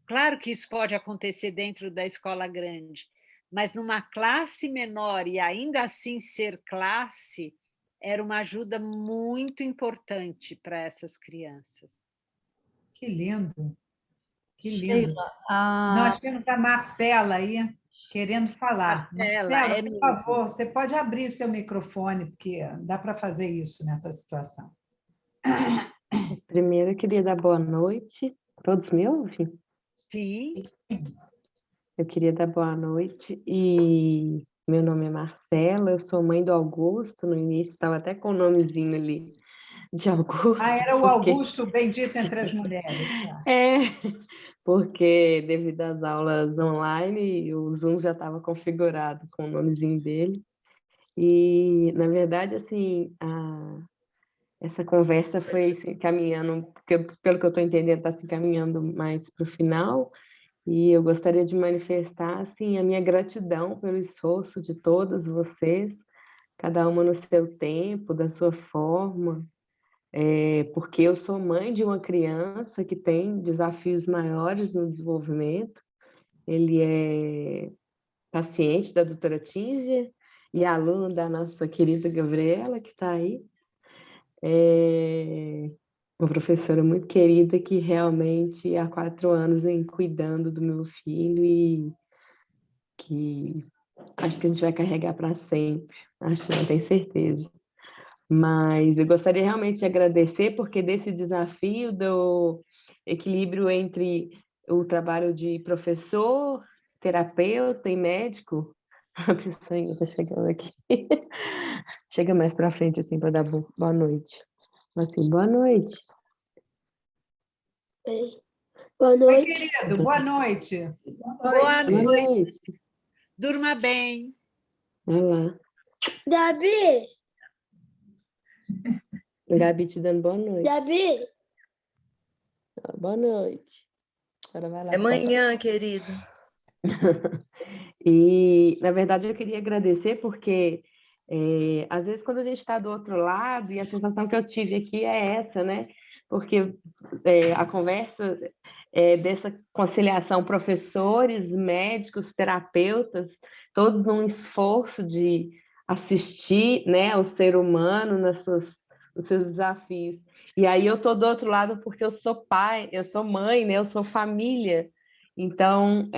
Claro que isso pode acontecer dentro da escola grande, mas numa classe menor e ainda assim ser classe, era uma ajuda muito importante para essas crianças. Que lindo, que lindo. Sheila, a Nós temos a Marcela aí querendo falar. Marcela, Marcela, é por mesmo. favor, você pode abrir seu microfone, porque dá para fazer isso nessa situação. Primeiro, eu queria dar boa noite. Todos me ouvem? Sim, Eu queria dar boa noite e meu nome é Marcela, eu sou mãe do Augusto. No início estava até com o nomezinho ali de Augusto, Ah, era o porque Augusto bendito entre as mulheres. Tá? porque devido às aulas online, o Zoom já estava configurado com o nomezinho dele. E, na verdade, assim, essa conversa foi se caminhando, pelo que eu estou entendendo, está se caminhando mais para o final, e eu gostaria de manifestar assim, a minha gratidão pelo esforço de todas vocês, cada uma no seu tempo, da sua forma, porque eu sou mãe de uma criança que tem desafios maiores no desenvolvimento. Ele é paciente da doutora Tízia e aluno da nossa querida Gabriela, que está aí. Uma professora muito querida que realmente há 4 anos vem cuidando do meu filho e que acho que a gente vai carregar para sempre, acho, não tenho certeza. Mas eu gostaria realmente de agradecer, porque desse desafio do equilíbrio entre o trabalho de professor, terapeuta e médico, a pessoa ainda está chegando aqui. Chega mais para frente, assim, para dar boa noite. Assim, boa noite. Boa Oi, noite. querido, boa noite. boa Boa noite. noite. Durma bem. Olá. Gabi, Gabi te dando boa noite. Gabi, Boa noite. Agora vai lá. É manhã, querido. E, na verdade, eu queria agradecer porque, às vezes, quando a gente está do outro lado, e a sensação que eu tive aqui é essa, né? Porque a conversa dessa conciliação, professores, médicos, terapeutas, todos num esforço de assistir, né, o ser humano nos seus desafios. E aí eu estou do outro lado porque eu sou pai, eu sou mãe, né, eu sou família. Então,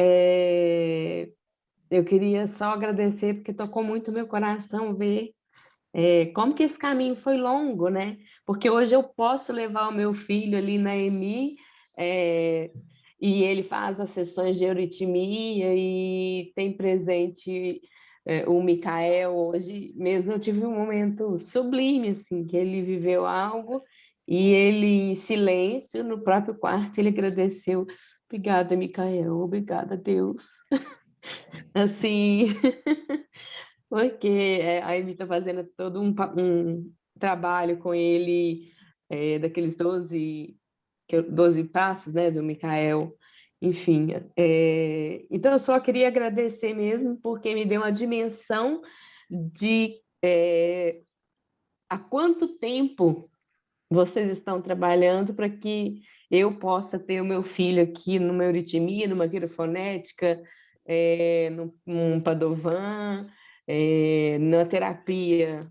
eu queria só agradecer, porque tocou muito meu coração ver como que esse caminho foi longo, né? Porque hoje eu posso levar o meu filho ali na EMI, e ele faz as sessões de euritmia e tem presente o Micael. Hoje mesmo eu tive um momento sublime, assim, que ele viveu algo e ele, em silêncio, no próprio quarto, ele agradeceu. Obrigada, Micael. Obrigada, Deus. Assim, porque a Amy está fazendo todo um trabalho com ele, daqueles 12 passos, né, do Micael. Enfim, então eu só queria agradecer mesmo, porque me deu uma dimensão de há quanto tempo vocês estão trabalhando para que eu possa ter o meu filho aqui numa euritmia, numa quirofonética, num Padovan, na terapia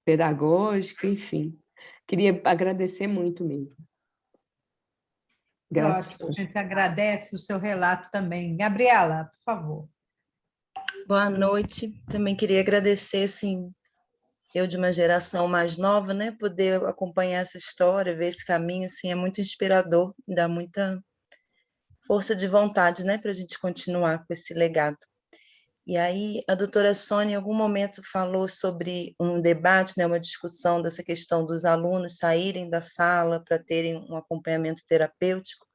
pedagógica, enfim. Queria agradecer muito mesmo. Que ótimo, a gente agradece o seu relato também. Gabriela, por favor. Boa noite. Também queria agradecer, assim, eu de uma geração mais nova, né, poder acompanhar essa história, ver esse caminho, assim, é muito inspirador, dá muita força de vontade, né, para a gente continuar com esse legado. E aí a doutora Sônia, em algum momento, falou sobre um debate, né, uma discussão dessa questão dos alunos saírem da sala para terem um acompanhamento terapêutico.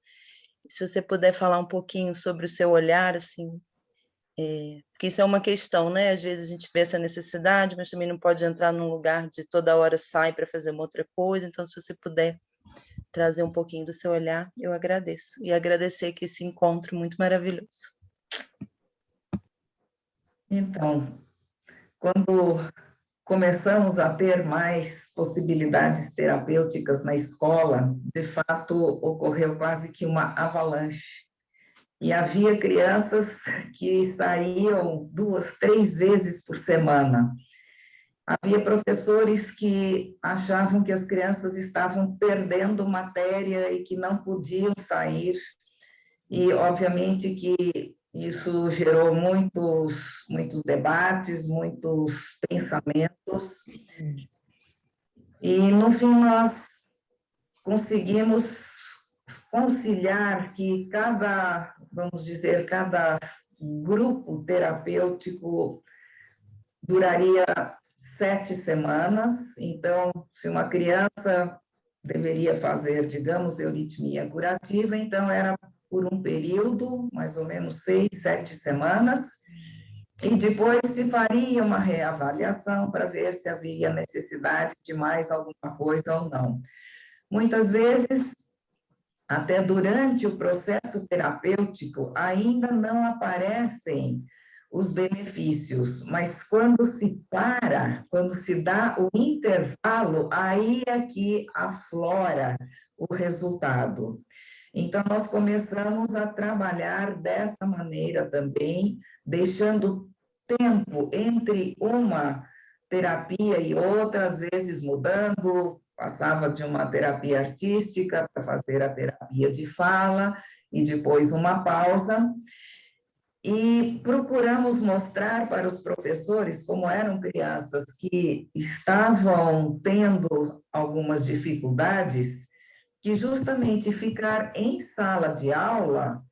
Se você puder falar um pouquinho sobre o seu olhar, assim, porque isso é uma questão, né? Às vezes a gente vê essa necessidade, mas também não pode entrar num lugar de toda hora sai para fazer uma outra coisa. Então, se você puder trazer um pouquinho do seu olhar, eu agradeço. E agradecer que esse encontro muito maravilhoso. Então, quando começamos a ter mais possibilidades terapêuticas na escola, de fato, ocorreu quase que uma avalanche. E havia crianças que saíam 2, 3 vezes por semana. Havia professores que achavam que as crianças estavam perdendo matéria e que não podiam sair. E, obviamente, que isso gerou muitos debates, muitos pensamentos. E, no fim, nós conseguimos conciliar que cada grupo terapêutico duraria 7 semanas. Então, se uma criança deveria fazer, digamos, euritmia curativa, então era por um período, mais ou menos 6, 7 semanas, e depois se faria uma reavaliação para ver se havia necessidade de mais alguma coisa ou não. Muitas vezes, até durante o processo terapêutico, ainda não aparecem os benefícios, mas quando se para, quando se dá o intervalo, aí é que aflora o resultado. Então, nós começamos a trabalhar dessa maneira também, deixando tempo entre uma terapia e outra, às vezes mudando, passava de uma terapia artística para fazer a terapia de fala, e depois uma pausa. E procuramos mostrar para os professores, como eram crianças que estavam tendo algumas dificuldades, que justamente ficar em sala de aula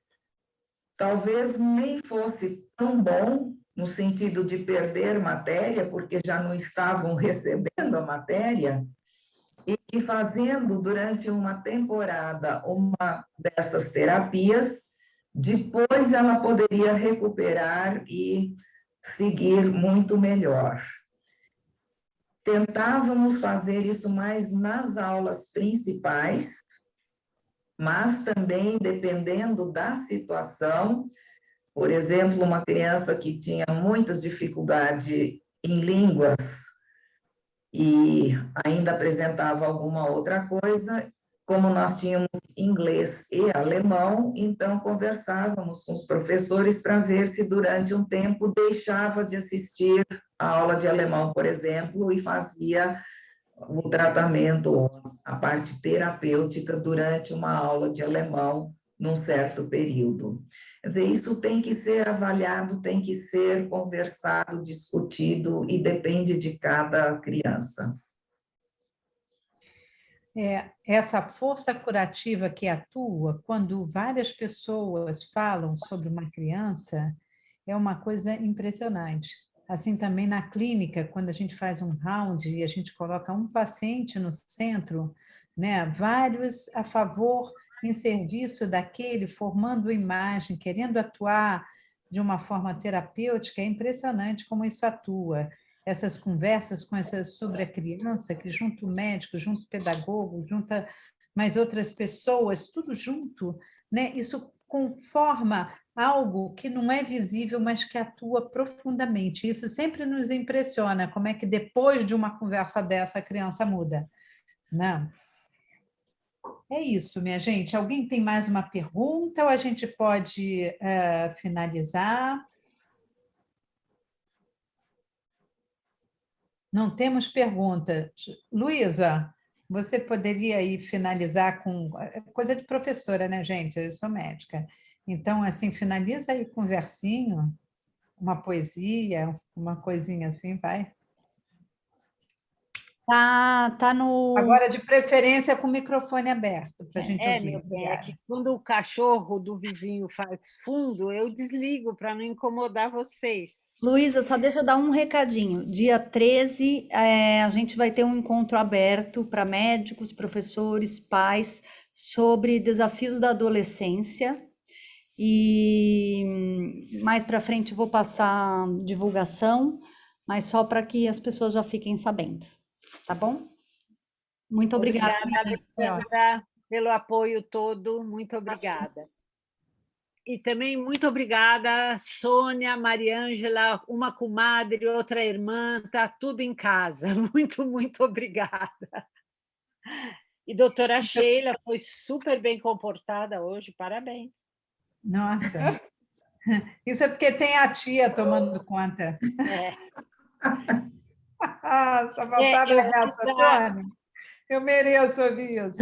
talvez nem fosse tão bom, no sentido de perder matéria, porque já não estavam recebendo a matéria, e fazendo durante uma temporada uma dessas terapias, depois ela poderia recuperar e seguir muito melhor. Tentávamos fazer isso mais nas aulas principais, mas também dependendo da situação. Por exemplo, uma criança que tinha muitas dificuldades em línguas e ainda apresentava alguma outra coisa, como nós tínhamos inglês e alemão, então conversávamos com os professores para ver se durante um tempo deixava de assistir a aula de alemão, por exemplo, e fazia o tratamento, a parte terapêutica durante uma aula de alemão num certo período. Quer dizer, isso tem que ser avaliado, tem que ser conversado, discutido, e depende de cada criança. Essa força curativa que atua quando várias pessoas falam sobre uma criança é uma coisa impressionante. Assim também na clínica, quando a gente faz um round e a gente coloca um paciente no centro, né, vários a favor, em serviço daquele, formando imagem, querendo atuar de uma forma terapêutica, é impressionante como isso atua. Essas conversas sobre a criança, que junto o médico, junto o pedagogo, junta mais outras pessoas, tudo junto, né? Isso conforma algo que não é visível, mas que atua profundamente. Isso sempre nos impressiona, como é que depois de uma conversa dessa a criança muda, né? É isso, minha gente. Alguém tem mais uma pergunta ou a gente pode finalizar? Não temos perguntas. Luísa, você poderia aí finalizar com coisa de professora, né, gente? Eu sou médica. Então, assim, finaliza aí com um versinho, uma poesia, uma coisinha assim, vai. Tá no. Agora, de preferência, com o microfone aberto, para a gente ouvir. Meu bem, é que Obrigada. quando o cachorro do vizinho faz fundo, eu desligo para não incomodar vocês. Luísa, só deixa eu dar um recadinho. Dia 13, a gente vai ter um encontro aberto para médicos, professores, pais, sobre desafios da adolescência. E mais para frente eu vou passar divulgação, mas só para que as pessoas já fiquem sabendo, tá bom? Muito obrigada, Obrigada, Alexandra, pelo apoio todo. Muito obrigada. E também muito obrigada, Sônia, Mariângela, uma comadre, outra irmã, está tudo em casa. Muito, muito obrigada. E doutora Sheila foi super bem comportada hoje, parabéns. Nossa, isso é porque tem a tia tomando conta. Só faltava essa, Sônia. Eu mereço ouvir isso.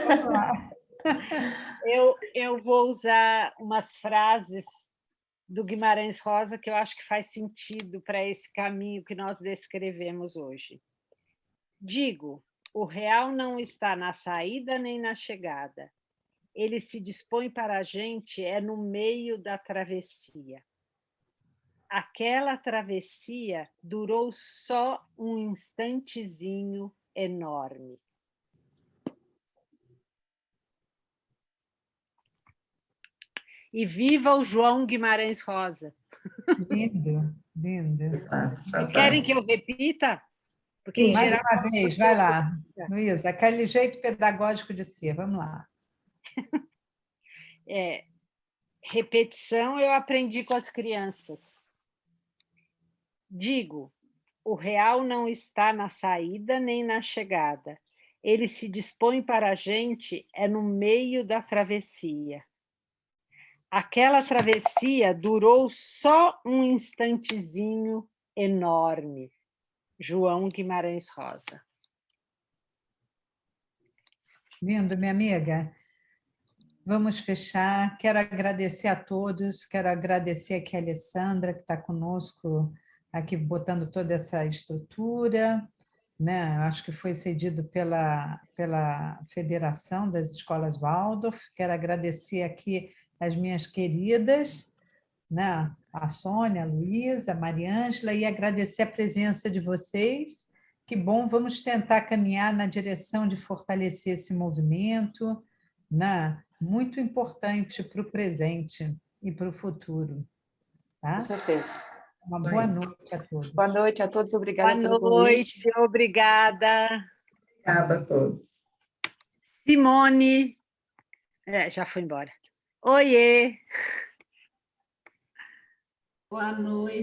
Vamos lá. Eu vou usar umas frases do Guimarães Rosa que eu acho que faz sentido para esse caminho que nós descrevemos hoje. Digo, o real não está na saída nem na chegada. Ele se dispõe para a gente no meio da travessia. Aquela travessia durou só um instantezinho enorme. E viva o João Guimarães Rosa! Lindo, lindo. Querem que eu repita? Porque, sim, mais uma vez, vai lá, Luísa, aquele jeito pedagógico de ser, vamos lá. Repetição eu aprendi com as crianças. Digo, o real não está na saída nem na chegada. Ele se dispõe para a gente no meio da travessia. Aquela travessia durou só um instantezinho enorme. João Guimarães Rosa. Lindo, minha amiga. Vamos fechar. Quero agradecer a todos, quero agradecer aqui a Alessandra, que está conosco, aqui botando toda essa estrutura, né? Acho que foi cedido pela Federação das Escolas Waldorf. Quero agradecer aqui as minhas queridas, né? A Sônia, a Luísa, a Mariângela, e agradecer a presença de vocês. Que bom, vamos tentar caminhar na direção de fortalecer esse movimento, né? Muito importante para o presente e para o futuro. Tá? Com certeza. Uma boa noite a todos. Boa noite a todos, obrigada pelo convite. Boa noite, obrigada. Obrigada a todos. Simone, já foi embora. Oiê! Boa noite.